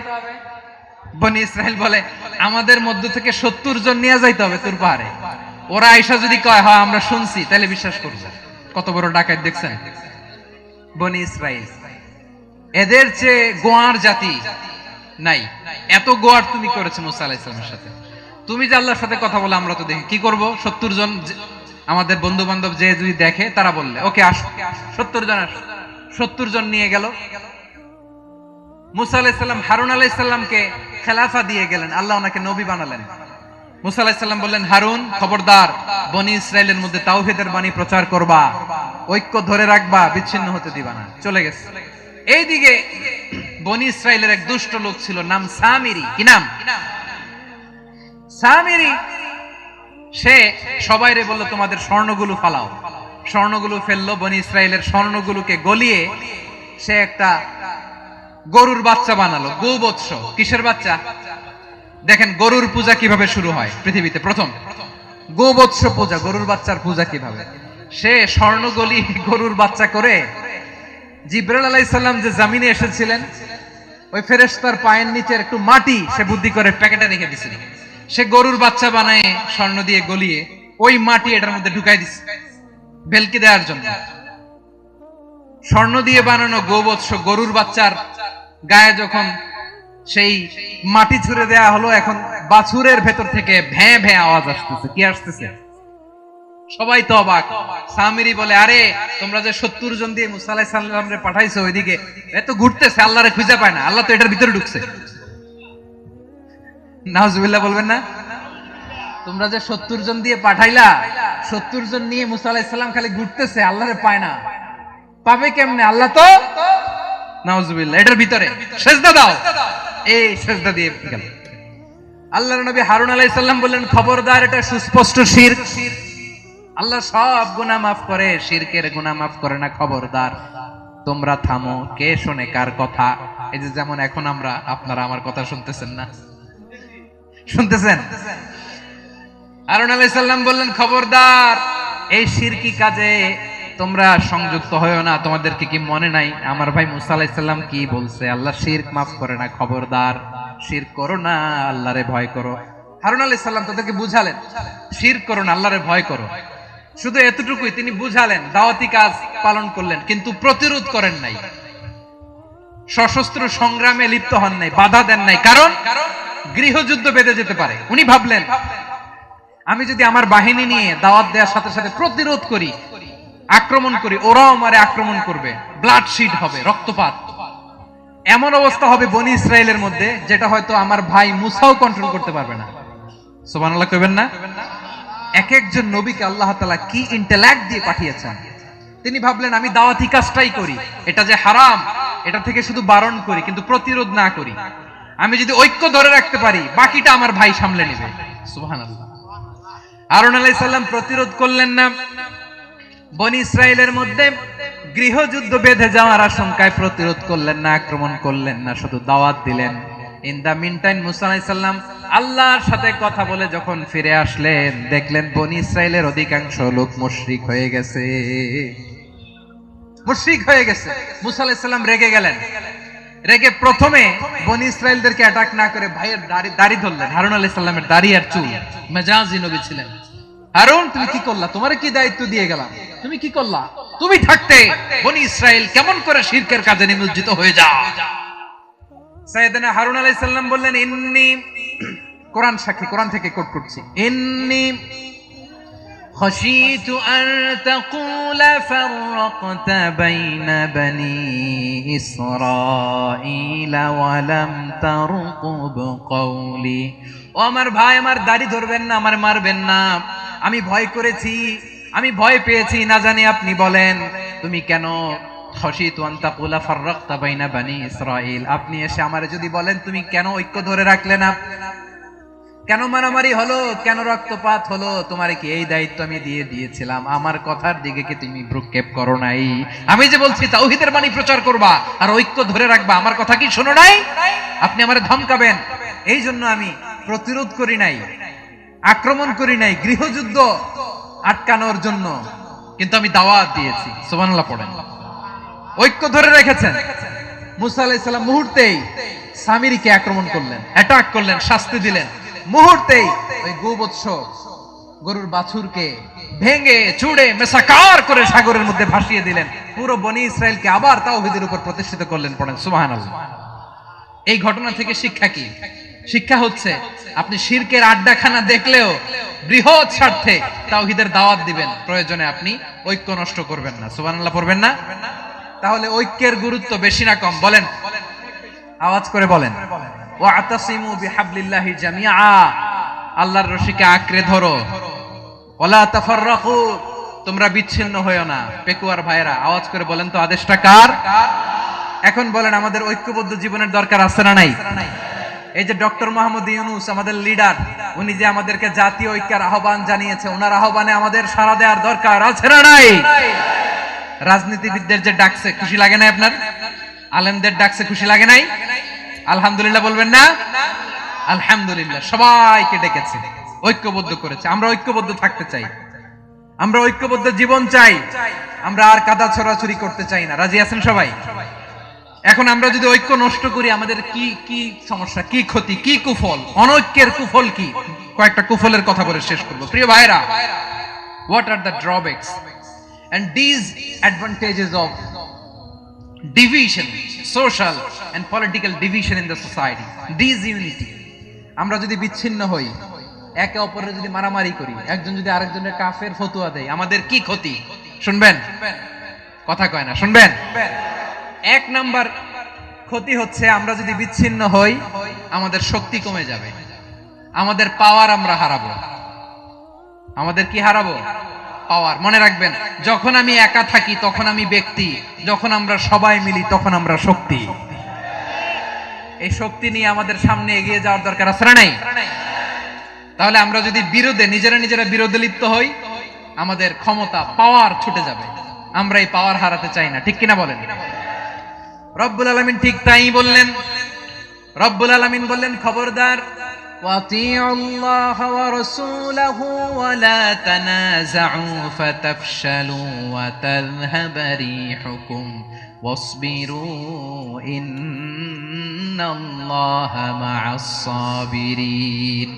বনি ইসরাইল বলে, আমাদের মধ্য থেকে 70 জন নিয়ে যাইতে হবে তোর পাহাড়ে। ওরা আয়েশা যদি কয় হয় আমরা শুনছি, তাহলে বিশ্বাস করব। কত বড় ডাকাত দেখছেন বনি ইসরাইল। এদের চেয়ে গোয়ার জাতি নাই। এত গোয়ার তুমি করেছো মুসা আলাইহিস সালামের সাথে। তুমি যে আল্লাহর সাথে কথা বলে আমরা তো দেখি, কি করব? 70 জন আমাদের বন্ধু বান্ধব যে যদি দেখে, তারা বললে ওকে আসো, 70 জন আসো। 70 জন নিয়ে গেল। মুসা আলাইহিস সালাম হারুন আলাইহিস সালামকে খেলাফা দিয়ে গেলেন, আল্লাহ ওনাকে নবী বানালেন। মুসা আলাইহিস সালাম বললেন, হারুন খবরদার, বনি ইসরাইলের মধ্যে তাওহীদের বাণী প্রচার করবা, ঐক্য ধরে রাখবা, বিচ্ছিন্ন হতে দিবা না। চলে গেছে। এইদিকে বনি ইসরাইলের এক দুষ্ট লোক ছিল, নাম সামিরি। কি নাম? সামিরি। সে সবাইরে বলল তোমাদের স্বর্ণগুলো ফালাও। স্বর্ণগুলো ফেললো। বনি ইসরাইলের স্বর্ণগুলোকে গলিয়ে সে একটা গরুর বাচ্চা বানালো। গোবৎস। কিসের বাচ্চা? দেখেন গরুর পূজা কিভাবে শুরু হয় পৃথিবীতে প্রথম। গোবৎস পূজা, গরুর বাচ্চার পূজা কিভাবে। সে স্বর্ণ গলি গরুর বাচ্চা করে, জিবরাইল আলাইহিস সালাম যে জমিনে এসেছিলেন, ওই ফেরেশতার পায়ের নিচের একটু মাটি সে বুদ্ধি করে প্যাকেটে রেখে দিছিল। সে গরুর বাচ্চা বানায় স্বর্ণ দিয়ে গলিয়ে ওই মাটি এটার মধ্যে ঢুকাই দিছে ভেলকি দেওয়ার জন্য। স্বর্ণ দিয়ে বানানো গোবৎস গরুর বাচ্চার গায়ে যখন সেই মাটি ছুঁড়ে দেয়া হলো, এখন বাছুরের ভেতর থেকে ভ্যাঁ ভ্যাঁ আওয়াজ আসতেছে। কি আসতেছে? সবাই তো অবাক। সামিরি বলে, আরে তোমরা যে 70 জন দিয়ে মুসা আলাইহিস সালামরে পাঠাইছো, ওইদিকে এত ঘুরতেছে, আল্লাহরে খুঁজে পায় না, আল্লাহ তো এটার ভিতরে ঢুকছে। নাউজুবিল্লাহ বলবেন না? তোমরা যে 70 জন দিয়ে পাঠাইলা, 70 জন নিয়ে মুসা আলাইহিস সালাম খালি ঘুরতেছে, আল্লাহরে পায় না। পাবে কেমনে? আল্লাহ তো নাউজুবিল্লাহ এটার ভিতরে। সেজদা দাও। এই সেজদা দিয়ে গেল। আল্লাহর নবী হারুন আলাইহিস সালাম বললেন, খবরদার, এটা সুস্পষ্ট শিরক। আল্লাহ সব গুনাহ মাফ করে, শিরকের গুনাহ মাফ করে না। খবরদার, তোমরা থামো। কে শোনে কার কথা? এই যে যেমন এখন আপনারা আমার কথা শুনতেছেন না? শুনতেছেন? হারুন আলাইহিস সালাম বললেন, খবরদার, এই শিরকি কাজে তোমরা সংযুক্ত হয়ো না। তোমাদেরকে কি মনে নাই আমার ভাই মুসা আলাইহিস সালাম কি বলছে? আল্লাহ শিরক মাফ করে না। খবরদার, শিরক করো না, আল্লাহরে ভয় করো। হারুন আলাইহিস সালাম তাদেরকে বুঝালেন, শিরক করো না, আল্লাহরে ভয় করো। শুধু এতটুকুই তিনি বুঝালেন, দাওয়াতি কাজ পালন করলেন, কিন্তু প্রতিরোধ করেন নাই, সশস্ত্র সংগ্রামে লিপ্ত হন নাই, বাধা দেন নাই। কারণ গৃহযুদ্ধ বেঁধে যেতে পারে। উনি ভাবলেন, আমি যদি আমার বাহিনী নিয়ে দাওয়াত দেওয়ার সাথে সাথে প্রতিরোধ করি, আক্রমণ করি, ওরাও আমারে আক্রমণ করবে, ব্লাডশিড হবে, রক্তপাত, এমন অবস্থা হবে বনি ইসরায়েলের মধ্যে যেটা হয়তো আমার ভাই মুসাও কন্ট্রোল করতে পারবে না। সুবহানাল্লাহ কইবেন না? এক একজন নবীকে আল্লাহ তাআলা কি ইন্টেলেক্ট দিয়ে পাঠিয়েছেন। তিনি ভাবলেন, আমি দাওয়াতি কাজটাই করি, এটা যে হারাম এটা থেকে শুধু বারণ করি, কিন্তু প্রতিরোধ না করি। আমি যদি ঐক্য ধরে রাখতে পারি, বাকিটা আমার ভাই সামলে নেবে। সুবহানাল্লাহ। হারুন আলাইহিস সালাম প্রতিরোধ করলেন না। বনি ইসরায়েলের মধ্যে গৃহযুদ্ধ বেঁধে যাওয়ার আশঙ্কায় প্রতিরোধ করলেন না, আক্রমণ করলেন না, শুধু দাওয়াত দিলেন। ইন দা মিন টাইম মুসা আলাইহিস সালাম আল্লাহর সাথে কথা বলে যখন ফিরে আসলেন, দেখলেন বনি ইসরায়েলের অধিকাংশ লোক মুশরিক হয়ে গেছে। মুশরিক হয়ে গেছে। মুসা আলাইহিস সালাম রেগে গেলেন। রেগে প্রথমে বনি ইসরায়েলদেরকে অ্যাটাক না করে ভাইয়ের দাড়ি ধরলেন। হারুন আলাইহিস সালামের দাড়ি আর চুল। মেজাজি নবী ছিলেন। হারুন, তুমি কি করলা? তোমারে কি দায়িত্ব দিয়ে গেলাম, তুমি কি করলা? তুমি থাকতে বনি ইসরায়েল কেমন করে শিরকের কাজে নিমজ্জিত হয়ে যায়? সাইয়েদনা হারুন আলাইহিস সালাম বললেন, ইন্নী, কোরআন সাক্ষী, কোরআন থেকে কোট করছি, ইন্নী خشيت أن تقول فرقت بين بني إسرائيل ولم ترقب قولي। ও আমার ভাই, আমার দাড়ি ধরবেন না, আমার মারবেন না। আমি ভয় করেছি, আমি ভয় পেয়েছি, না জানি আপনি বলেন তুমি কেন খশিতু আন তাকুলা ফাররাকতা বাইনা বানি ইসরাঈল, আপনি এসে আমারে যদি বলেন তুমি কেন ঐক্য ধরে রাখলে না, কেন মারামারি হলো, কেন রক্তপাত হলো, তোমারে কি এই দায়িত্ব আমি দিয়ে দিয়েছিলাম? আমার কথার দিকে কি তুমি ভ্রুক্ষেপ করো নাই? আমি যে বলছি তাওহীদের বাণী প্রচার করবা আর ঐক্য ধরে রাখবা, আমার কথা কি শোনো নাই? আপনি আমারে ধমকাবেন, এই জন্য আমি প্রতিরোধ করি নাই, আক্রমণ করি নাই, গৃহযুদ্ধ আটকানোর জন্য, কিন্তু আমি দাওয়াত দিয়েছি। সুবহানাল্লাহ পড়েন। ঐক্য ধরে রেখেছেন। মুসা আলাইহিস সালাম মুহূর্তেই সামিরীকে আক্রমণ করলেন, অ্যাটাক করলেন, শাস্তি দিলেন। মুহূর্তেই ওই গোবৎস গরুর বাছুরকে ভেঙে চুড়ে মেসাকার করে সাগরের মধ্যে ভাসিয়ে দিলেন। পুরো বনি ইসরায়েলকে আবার তাওহীদের উপর প্রতিষ্ঠিত করলেন। পড়েন সুবহানাল্লাহ। এই ঘটনা থেকে শিক্ষা কি? শিক্ষা হচ্ছে, আপনি শিরকের আড্ডাখানা দেখলেও বৃহৎ স্বার্থে তাওহীদের দাওয়াত দিবেন, প্রয়োজনে আপনি ঐক্য নষ্ট করবেন না। সুবহানাল্লাহ পড়বেন না? তাহলে ঐক্যের গুরুত্ব বেশি না কম? বলেন, আওয়াজ করে বলেন। ওয়াতাসিমু বিহাবলিল্লাহি জামিআ, আল্লাহর রশিকে আঁকড়ে ধরো। ওয়ালা তাফাররাকু, তোমরা বিচ্ছিন্ন হয়ো না। পেকুয়ার ভাইরা আওয়াজ করে বলেন তো, আদেশটা কার? এখন বলেন, আমাদের ঐক্যবদ্ধ জীবনের দরকার আছে না নাই? এই যে ডক্টর মোহাম্মদ ইউনূস আমাদের লিডার, উনি যে আমাদেরকে জাতীয় ঐক্যের আহ্বান জানিয়েছে, ওনার আহ্বানে আমাদের সাড়া দেওয়ার দরকার আছে না নাই? রাজনীতিবিদদের যে ডাকছে, খুশি লাগে নাই আপনার? আলেমদের ডাকছে, খুশি লাগে নাই? আলহামদুলিল্লাহ বলবেন না? আলহামদুলিল্লাহ, সবাইকে ডেকেছে, ঐক্যবদ্ধ করেছে। আমরা ঐক্যবদ্ধ থাকতে চাই, আমরা ঐক্যবদ্ধ জীবন চাই, আমরা আর কাদা ছড়াছড়ি করতে চাই না। রাজি আছেন সবাই? এখন আমরা যদি ঐক্য নষ্ট করি, আমাদের কি কি সমস্যা, কি ক্ষতি, কি কুফল? অনৈক্যের কুফল কি? কয়েকটা কুফলের কথা বলে শেষ করব। প্রিয় ভাইরা, what are the drawbacks and disadvantages of division, social and political division in the society, disunity? আমরা যদি বিচ্ছিন্ন হই, একে অপরের যদি মারামারি করি, একজন যদি আরেকজনের কাফের ফতোয়া দেয়, আমাদের কি ক্ষতি? শুনবেন? কথা কয় না, শুনবেন? এক নাম্বার ক্ষতি হচ্ছে, আমরা যদি বিচ্ছিন্ন হই, আমাদের শক্তি কমে যাবে, আমাদের পাওয়ার আমরা হারাবো। আমাদের কি হারাবো? পাওয়ার। মনে রাখবেন, যখন আমি একা থাকি তখন আমি ব্যক্তি, যখন আমরা সবাই মিলি তখন আমরা শক্তি। এই শক্তি নিয়ে আমাদের সামনে এগিয়ে যাওয়ার দরকার আছে না নাই? তাহলে আমরা যদি নিজেরা বিরোধে লিপ্ত হই, আমাদের ক্ষমতা, পাওয়ার ছুটে যাবে। আমরা এই পাওয়ার হারাতে চাই না, ঠিক কিনা বলেন? রব্বুল আলামিন ঠিক তাই বললেন। রব্বুল আলামিন বললেন, খবরদার, ওয়াতিউল্লাহ ওয়া রাসূলাহু ওয়া লা তানাযাউ ফাতাফশালু ওয়া তাযহাবা রিহুকুম ওয়াসবিরু ইন্নাল্লাহা মা'আস সাবিরিন।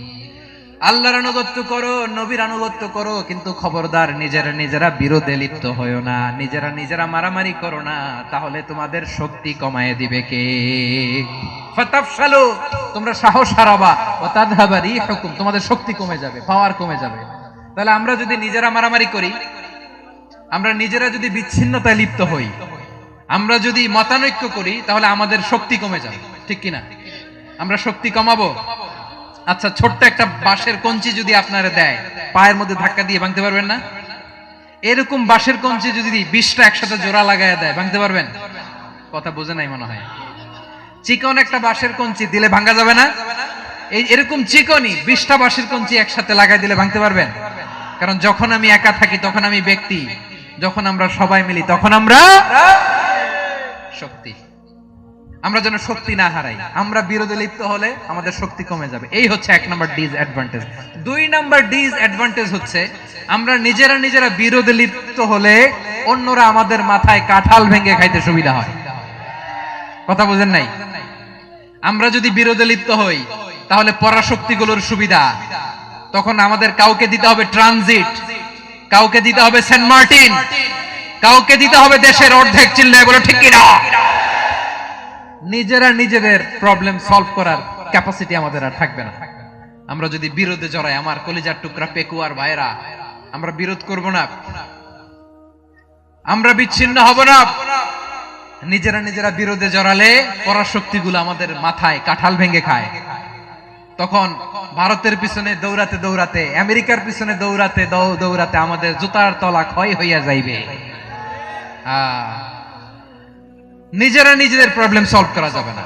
আল্লাহর আনুগত্য করো, নবীর আনুগত্য করো, কিন্তু খবরদার নিজেরা নিজেরা বিরোধে লিপ্ত হয়ো না, নিজেরা নিজেরা মারামারি করো না, তাহলে তোমাদের শক্তি কমায় দিবে কে? ফাতাফশালু, তোমরা সাহস হারাবা, ওয়া তাযহাবা রিহুকুম, তোমাদের শক্তি কমে যাবে, পাওয়ার কমে যাবে। তাহলে আমরা যদি নিজেরা মারামারি করি, আমরা নিজেরা যদি বিচ্ছিন্নতায় লিপ্ত হই, আমরা যদি মতানৈক্য করি, তাহলে আমাদের শক্তি কমে যাবে, ঠিক কিনা? আমরা শক্তি কমাবো। আচ্ছা, ছোট্ট একটা বাঁশের কঞ্চি যদি আপনারা দেয়, পায়ের মধ্যে ধাক্কা দিয়ে ভাঙতে পারবেন না? এরকম বাঁশের কঞ্চি যদি 20টা একসাথে জোড়া লাগায় দেয়, ভাঙতে পারবেন? কথা বোঝে নাই মনে হয়। চিকন একটা বাঁশের কঞ্চি দিলে ভাঙা যাবে না? এরকম চিকনই 20টা বাঁশের কঞ্চি একসাথে লাগাই দিলে ভাঙতে পারবেন? কারণ যখন আমি একা থাকি তখন আমি ব্যক্তি, যখন আমরা সবাই মিলি তখন আমরা শক্তি। আমরা যেন শক্তি না হারাই। আমরা বিরোধে লিপ্ত হলে আমাদের শক্তি কমে যাবে। এই হচ্ছে 1 নাম্বার ডিসঅ্যাডভান্টেজ। 2 নাম্বার ডিসঅ্যাডভান্টেজ হচ্ছে আমরা নিজেরা নিজেরা বিরোধে লিপ্ত হলে অন্যরা আমাদের মাথায় কাঁঠাল ভেঙে খাইতে সুবিধা হয়। কথা বুঝেন নাই? আমরা যদি বিরোধে লিপ্ত হই তাহলে পরাশক্তিগুলোর সুবিধা, তখন আমাদের কাউকে দিতে হবে ট্রানজিট, কাউকে দিতে হবে সেন্ট মার্টিন, কাউকে দিতে হবে দেশের অর্ধেক। চিল্লায় বলো ঠিক কিনা? নিজেরা নিজেদের প্রবলেম সলভ করার ক্যাপাসিটি আমাদের আর থাকবে না। আমরা যদি বিরোধে জড়াই, আমার কলিজার টুকরা পেকুয়ার ভাইরা, আমরা বিরোধ করব না, আমরা বিচ্ছিন্ন হব না। নিজেরা নিজেরা বিরোধে জড়ালে পরাশক্তিগুলো আমাদের মাথায় কাঁঠাল ভেঙে খায়। তখন ভারতের পিছনে দৌড়াতে দৌড়াতে, আমেরিকার পিছনে দৌড়াতে দৌড়াতে আমাদের জুতার তলা ক্ষয় হইয়া যাইবে। নিজেরা নিজেদের প্রবলেম সলভ করা যাবে না।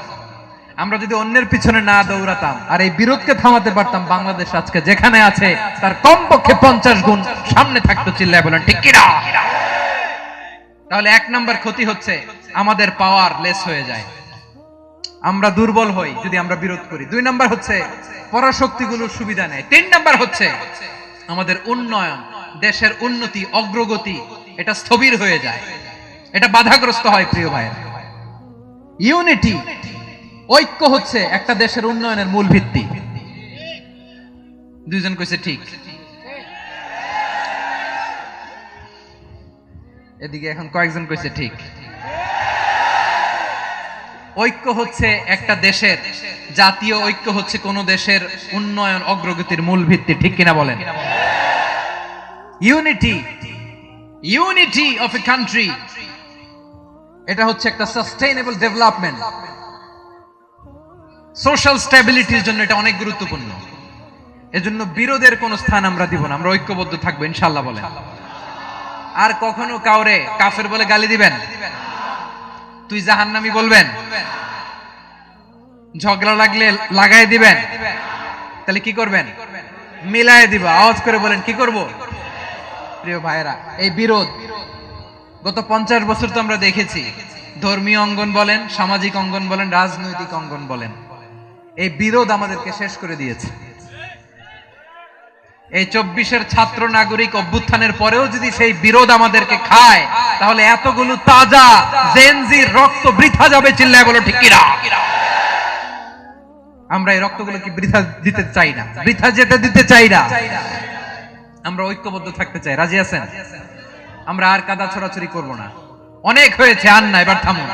আমরা যদি অন্যের পিছনে না দৌড়াতাম আর এই বিরোধকে থামাতে পারতাম, বাংলাদেশ আজকে যেখানে আছে তার কমপক্ষে 50 গুণ সামনে থাকতো। চিল্লায় বলেন ঠিক কিনা? তাহলে 1 নাম্বার ক্ষতি হচ্ছে আমাদের পাওয়ার লেস হয়ে যায়, আমরা দুর্বল হই যদি আমরা বিরোধ করি। 2 নাম্বার হচ্ছে পরাশক্তিগুলোর সুবিধা নেয়। 3 নাম্বার হচ্ছে আমাদের উন্নয়ন, দেশের উন্নতি, অগ্রগতি, এটা স্থবির হয়ে যায়, এটা বাধাগ্রস্ত হয়। প্রিয় ভাইরা, ইউনিটি, ঐক্য হচ্ছে একটা দেশের উন্নয়নের মূল ভিত্তি। 2 জন কইছে ঠিক। এদিকে এখন কয়েকজন কইছে ঠিক। ঐক্য হচ্ছে একটা দেশের, জাতীয় ঐক্য হচ্ছে কোন দেশের উন্নয়ন অগ্রগতির মূল ভিত্তি, ঠিক কিনা বলেন? Unity, unity of a country, এটা হচ্ছে একটা সাস্টেইনেবল ডেভেলপমেন্ট, সোশ্যাল স্ট্যাবিলিটির জন্য এটা অনেক গুরুত্বপূর্ণ। এজন্য বিরোধের কোন স্থান আমরা দিব না, আমরা ঐক্যবদ্ধ থাকবো ইনশাআল্লাহ বলেন। আর কখনো কাউরে কাফের বলে গালি দিবেন, তুই জাহান্নামী বলবেন, ঝগড়া লাগলে লাগাই দিবেন, তাহলে কি করবেন? মিলায় দিব। আওয়াজ করে বলেন কি করব? প্রিয় ভাইরা, এই বিরোধ গত 50 বছর তো আমরা দেখেছি, ধর্মীয় অঙ্গন বলেন, সামাজিক অঙ্গন বলেন, রাজনৈতিক অঙ্গন বলেন, এই বিরোধ আমাদেরকে শেষ করে দিয়েছে। এই 24-এর ছাত্র নাগরিক অভ্যুত্থানের পরেও যদি সেই বিরোধ আমাদেরকে খায়, তাহলে এতগুলো তাজা জেনজির রক্ত বৃথা যাবে। চিল্লায় বলো ঠিক কিনা? আমরা এই রক্তগুলোকে বৃথা দিতে চাই না, বৃথা যেতে দিতে চাই না। আমরা ঐক্যবদ্ধ থাকতে চাই। রাজি আছেন? আমরা আর কাদা ছড়াছড়ি করব না। অনেক হয়েছে, আন্না, এবার থামুন।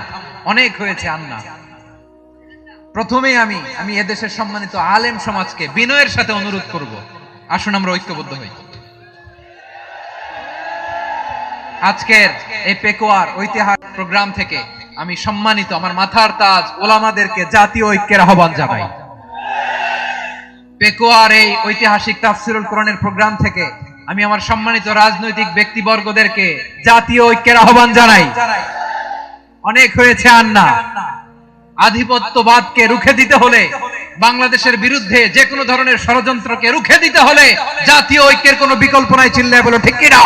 অনেক হয়েছে, আন্না। প্রথমেই আমি এদেশের সম্মানিত আলেম সমাজকে বিনয়ের সাথে অনুরোধ করব, আসুন আমরা ঐক্যবদ্ধ হই। আজকের এই পেকুয়ার ঐতিহাসিক প্রোগ্রাম থেকে আমি সম্মানিত আমার মাথার তাজ ওলামাদেরকে জাতীয় ঐক্যের আহ্বান জানাই। পেকুয়ার এই ঐতিহাসিক তাফসিরুল কোরআনের প্রোগ্রাম থেকে আমি আমার সম্মানিত রাজনৈতিক ব্যক্তিবর্গদেরকে জাতীয় ঐক্যের আহ্বান জানাই। অনেক হয়েছে, আন্না। আধিপত্যবাদকে রুখে দিতে হলে, বাংলাদেশের বিরুদ্ধে যে কোনো ধরনের ষড়যন্ত্রকে রুখে দিতে হলে জাতীয় ঐক্যের কোনো বিকল্প নাই। চিল্লায় বলো ঠিক কিনা?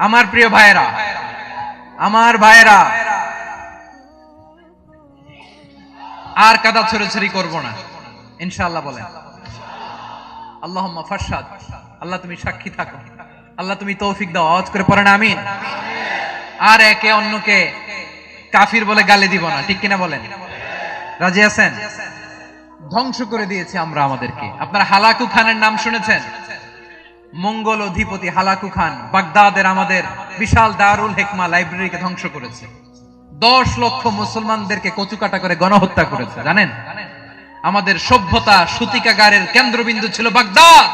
আমার প্রিয় ভাইয়েরা, আমার ভাইয়েরা, আর কাদা ছড়াছড়ি করব না। ইনশাআল্লাহ বলেন। আল্লাহুম্মা ফাশহাদ, আল্লাহ তুমি সাক্ষী থাকো, আল্লাহ তুমি তৌফিক দাও। আওয়াজ করে পড়েন আমিন। আর একে অন্যকে কাফির বলে গালি দিব না, ঠিক কিনা বলেন? রাজি আছেন? ধ্বংস করে দিয়েছি আমরা আমাদেরকে। আপনারা হালাকু খানের নাম শুনেছেন? মঙ্গল অধিপতি হালাকু খান বাগদাদের আমাদের বিশাল দারুল হিকমা লাইব্রেরিকে ধ্বংস করেছে। 10 লক্ষ মুসলমানদেরকে কচুকাটা করে গণহত্যা করেছে, জানেন? আমাদের সভ্যতা সূতিকাগারের কেন্দ্রবিন্দু ছিল বাগদাদ।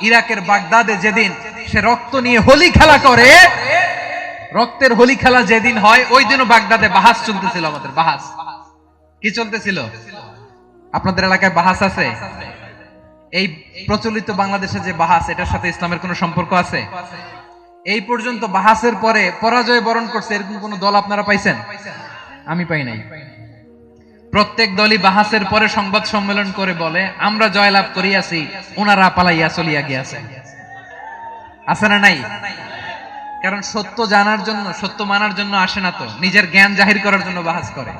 ইরাকের বাগদাদে যেদিন সে রক্ত নিয়ে হোলি খেলা করে, রক্তের হোলি খেলা যেদিন হয়, ওই দিনও বাগদাদে বাহাস চলতেছিল। আমাদের বাহাস কি চলতেছিল? আপনাদের এলাকায় বাহাস আছে? এই প্রচলিত বাংলাদেশে যে বাহাস, এটার সাথে ইসলামের কোনো সম্পর্ক আছে? এই পর্যন্ত বাহাসের পরে পরাজয় বরণ করছে এরকম কোন দল আপনারা পাইছেন? আমি পাই নাই। প্রত্যেক দলই বাহাসের পরে সংবাদ সম্মেলন করে বলে আমরা জয়লাভ করিয়াছি, ওনারা পালাইয়া চলিয়া গিয়াছে। আছে না নাই? কারণ সত্য জানার জন্য, সত্য মানার জন্য আসে না, তো নিজের জ্ঞান জাহির করার জন্য বাহাস করে।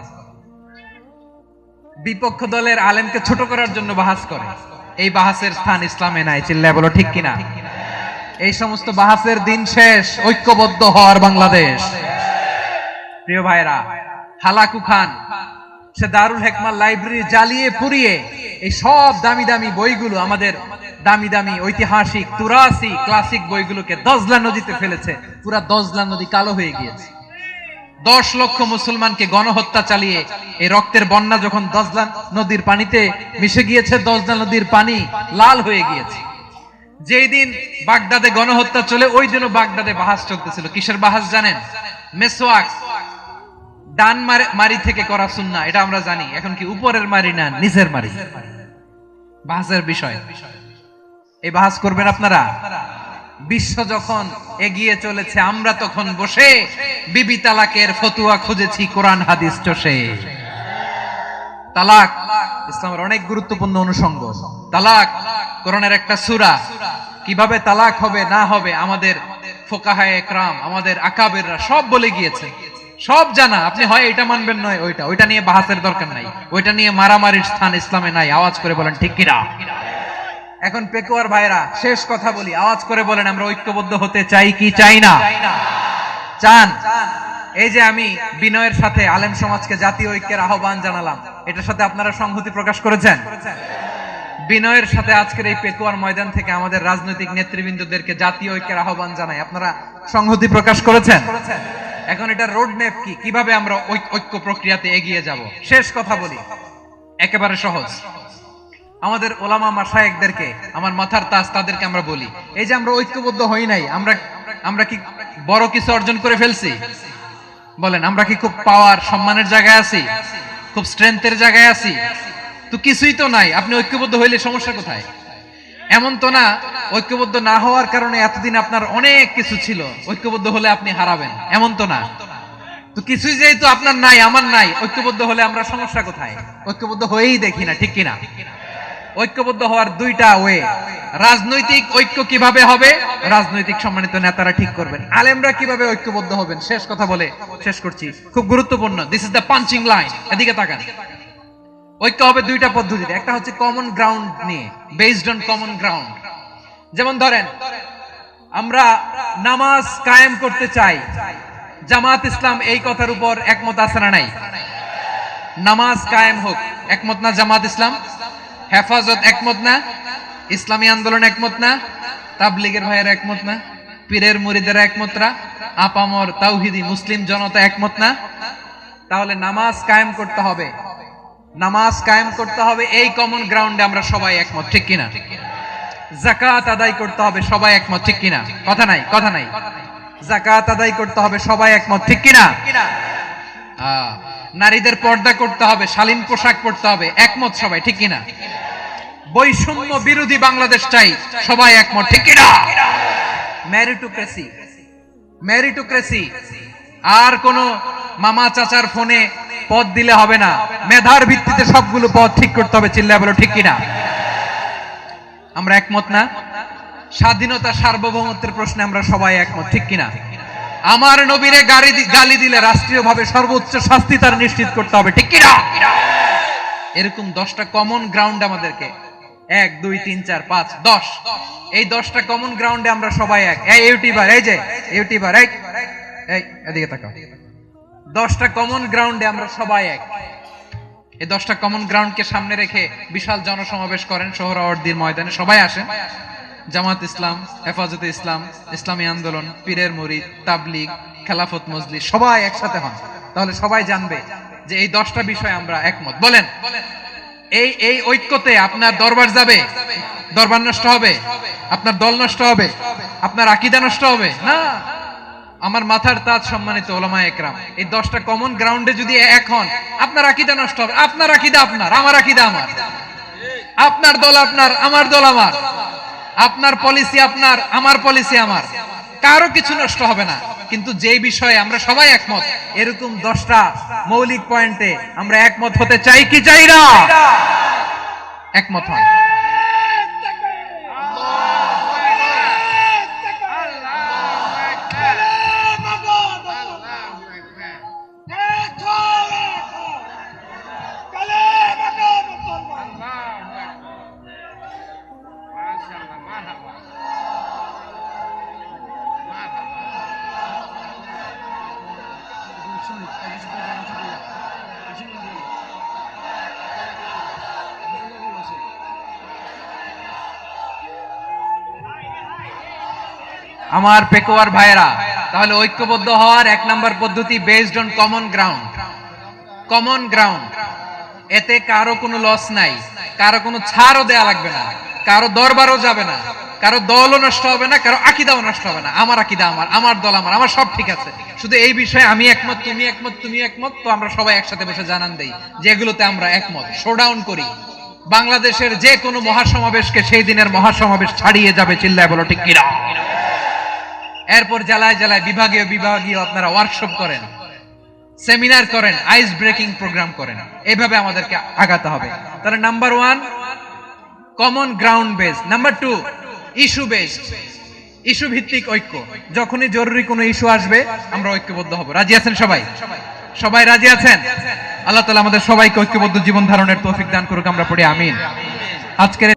বিপক্ষ দলের আলেমকে ছোট করার জন্য বাহাস করে। এই বাহাসের স্থান ইসলামে নাই। চিল্লায় বলো ঠিক কিনা? এই সমস্ত বাহাসের দিন শেষ। ঐক্যবদ্ধ হওয়ার বাংলাদেশ। প্রিয় ভাইরা, হালাকু খান সে দারুল হিকমা লাইব্রেরি জ্বালিয়ে পুড়িয়ে এই সব দামি দামি বইগুলো, আমাদের দামি দামি ঐতিহাসিক তুরাসি ক্লাসিক বইগুলোকে দজলা নদীতে ফেলেছে। পুরা দজলা নদী কালো হয়ে গিয়েছে। 10 লক্ষ মুসলমানকে গণহত্যা চালিয়ে এই রক্তের বন্যা যখন দজলা নদীর পানিতে মিশে গিয়েছে, দজলা নদীর পানি লাল হয়ে গিয়েছে। যেই দিন বাগদাদে গণহত্যা চলে, ওই দিনও বাগদাদে বাহাস চলতেছিল। কিসের বাহাস জানেন? মেসওয়াক, ডান মারি থেকে করা সুন্নাহ, এটা আমরা জানি। এখন কি উপরের মারি না নিচের মারি? বাহাসের বিষয়। এই বাহাস করবেন আপনারা? বিশ্ব যখন এগিয়ে চলেছে, আমরা তখন বসে বিবি তালাকের ফতুয়া খুঁজেছি কোরআন হাদিস চষে। তালাক ইসলামের অনেক গুরুত্বপূর্ণ অনুষঙ্গ। তালাক কোরআনের একটা সূরা। কিভাবে তালাক হবে না হবে আমাদের ফুকাহায়ে ইকরাম, আমাদের আকাবেররা সব বলে গিয়েছে, সব জানা। আপনি হয় এটা মানবেন নয় ওইটা। ওইটা নিয়ে বাহাসের দরকার নাই, ওইটা নিয়ে মারামারির স্থান ইসলামে নাই। আওয়াজ করে বলেন ঠিক কিনা? এখন পেকুয়ার ভাইরা, শেষ কথা বলি, আওয়াজ করে বলেন আমরা ঐক্যবদ্ধ হতে চাই কি চাই না? চান? এই যে আমি বিনয়ের সাথে আলেম সমাজকে জাতীয় ঐক্যের আহ্বান জানালাম, এটার সাথে আপনারা সংহতি প্রকাশ করেছেন? বিনয়ের সাথে আজকের এই পেকুয়ার ময়দান থেকে আমাদের রাজনৈতিক নেতৃবৃন্দদেরকে জাতীয় ঐক্যের আহ্বান জানাই, আপনারা সংহতি প্রকাশ করেছেন? এখন এটা রোড ম্যাপ কি, কিভাবে আমরা ঐক্য প্রক্রিয়াতে এগিয়ে যাব? শেষ কথা বলি, একেবারে সহজ। আমাদের ওলামা মাশায়েখদেরকে, আমার মাথার তাজ, তাদেরকে আমরা বলি, এই যে আমরা ঐক্যবদ্ধ হই নাই, আমরা কি বড় কিছু অর্জন করে ফেলছি? বলেন, আমরা কি খুব পাওয়ার সম্মানের জায়গায় আছি? খুব স্ট্রেংথের জায়গায় আছি? তো কিছুই তো নাই। আপনি ঐক্যবদ্ধ হইলে সমস্যা কোথায়? এমন তো না ঐক্যবদ্ধ না হওয়ার কারণে এতদিন আপনার অনেক কিছু ছিল, ঐক্যবদ্ধ হলে আপনি হারাবেন, এমন তো না। তো কিছুই যেহেতু আপনার নাই, আমার নাই, ঐক্যবদ্ধ হলে আমরা সমস্যা কোথায়? ঐক্যবদ্ধ হয়েই দেখি না, ঠিক কিনা? ঐক্যবদ্ধ হওয়ার দুইটা ওয়ে। রাজনৈতিক ঐক্য কিভাবে হবে? রাজনৈতিক সম্মানিত নেতারা ঠিক করবেন। আলেমরা কিভাবে ঐক্যবদ্ধ হবেন? শেষ কথা বলে শেষ করছি, খুব গুরুত্বপূর্ণ। This is the punching line. এদিকে তাকান। ঐক্য হবে দুইটা পদ্ধতিতে। একটা হচ্ছে কমন গ্রাউন্ড নিয়ে, বেসড অন কমন গ্রাউন্ড। যেমন ধরেন, আমরা নামাজ কায়েম করতে চাই, জামাত ইসলাম এই কথার উপর একমত আছে না নাই? নামাজ কায়েম হোক, একমত না জামাত ইসলাম? হেফাজত একমত না? ইসলামী আন্দোলন একমত না? তাবলীগের ভাইয়েরা একমত না? পীরের মুরিদেরা একমত না? আপামর তাওহীদি মুসলিম জনতা একমত না? তাহলে নামাজ কায়েম করতে হবে, নামাজ কায়েম করতে হবে এই কমন গ্রাউন্ডে আমরা সবাই একমত, ঠিক কিনা? যাকাত আদায় করতে হবে, সবাই একমত, ঠিক কিনা? কথা নাই, কথা নাই। যাকাত আদায় করতে হবে, সবাই একমত, ঠিক কিনা? নারীদের পর্দা করতে হবে, শালীন পোশাক পরতে হবে, একমত সবাই, ঠিক কিনা? বৈষম্য বিরোধী বাংলাদেশ চাই, সবাই একমত, ঠিক কিনা? Meritocracy, meritocracy. আর কোন মামা চাচার ফোনে পদ দিলে হবে না, মেধার ভিত্তিতে সবগুলো পদ ঠিক করতে হবে। চিল্লায় বলো ঠিক কিনা? আমরা একমত না? স্বাধীনতা সার্বভৌমত্বের প্রশ্নে আমরা সবাই একমত, ঠিক কিনা? আমার নবীরে গালি দিলে রাষ্ট্রীয়ভাবে সর্বোচ্চ শাস্তি তার নিশ্চিত করতে হবে, ঠিক কিনা? এরকম 10টা কমন গ্রাউন্ড আমাদেরকে 1 2 3 4 5 10 এই 10টা কমন গ্রাউন্ডে আমরা সবাই এক। এই ইউটিউবার, এই যে ইউটিউবার, এই এদিকে তাকাও। 10টা কমন গ্রাউন্ডে আমরা সবাই এক। এই 10টা কমন গ্রাউন্ডকে সামনে রেখে বিশাল জনসমাবেশ করেন সোহরাওয়ার্দীর ময়দানে, সবাই আসেন। জামাত ইসলাম, হেফাজতে ইসলাম, ইসলামী আন্দোলন, পীরের মুরিদ, তাবলিগ, খেলাফত মজলিস সবাই একসাথে হন, তাহলে সবাই জানবে যে এই 10টা বিষয় আমরা একমত। বলেন, এই এই ঐক্যতে আপনার দরবার যাবে? দরবার নষ্ট হবে? আপনার দল নষ্ট হবে? আপনার আকীদা নষ্ট হবে? না। আমার মাথার তাজ সম্মানিত ওলামায়ে একরাম, এই 10টা কমন গ্রাউন্ডে যদি এক হন, আপনার আকীদা নষ্ট হবে? আপনার আকীদা আপনার, আমার আকীদা আমার, আপনার দল আপনার, আমার দল আমার, আপনার পলিসি আপনার, আমার পলিসি আমার, কারো কিছু নষ্ট হবে না। কিন্তু যে বিষয়ে আমরা সবাই একমত, এরকম 10টা মৌলিক পয়েন্টে আমরা একমত হতে চাই কি চাই না? একমত হন। আমার পেকুয়ার ভাইরা, তাহলে ঐক্যবদ্ধ হওয়ার 1 নাম্বার পদ্ধতি based on common ground. Common ground, এতে কারো কোনো লস নাই, কারো কোনো ছাড়ও দেয়া লাগবে না, কারো দরবারও যাবে না, কারো দলও নষ্ট হবে না, কারো আকীদাও নষ্ট হবে না। আমার আকীদা আমার, আমার দল আমার, আমার সব ঠিক আছে। শুধু এই বিষয়ে আমি একমত, তুমি একমত, তুমি একমত, তো আমরা সবাই একসাথে বসে জানান দেই যে এগুলোতে আমরা একমত। শোডাউন করি। বাংলাদেশের যে কোনো মহাসমাবেশকে সেই দিনের মহাসমাবেশ ছাড়িয়ে যাবে। চিল্লায় বলো ঠিক কিনা? এরপর জেলায় জেলায় বিভাগীয় বিভাগীয় আপনারা ওয়ার্কশপ করেন, সেমিনার করেন, আইস ব্রেকিং প্রোগ্রাম করেন। এইভাবে আমাদেরকে আগাতে হবে। তাহলে number 1 common ground base, number 2 issue based, issue ভিত্তিক ঐক্য। যখনই জরুরি কোনো ইস্যু আসবে আমরা ঐক্যবদ্ধ হব। রাজি আছেন সবাই? সবাই রাজি আছেন? আল্লাহ তাআলা আমাদের সবাইকে ঐক্যবদ্ধ জীবন ধারণের তৌফিক দান করুক। আমরা পড়ি আমিন। আজকের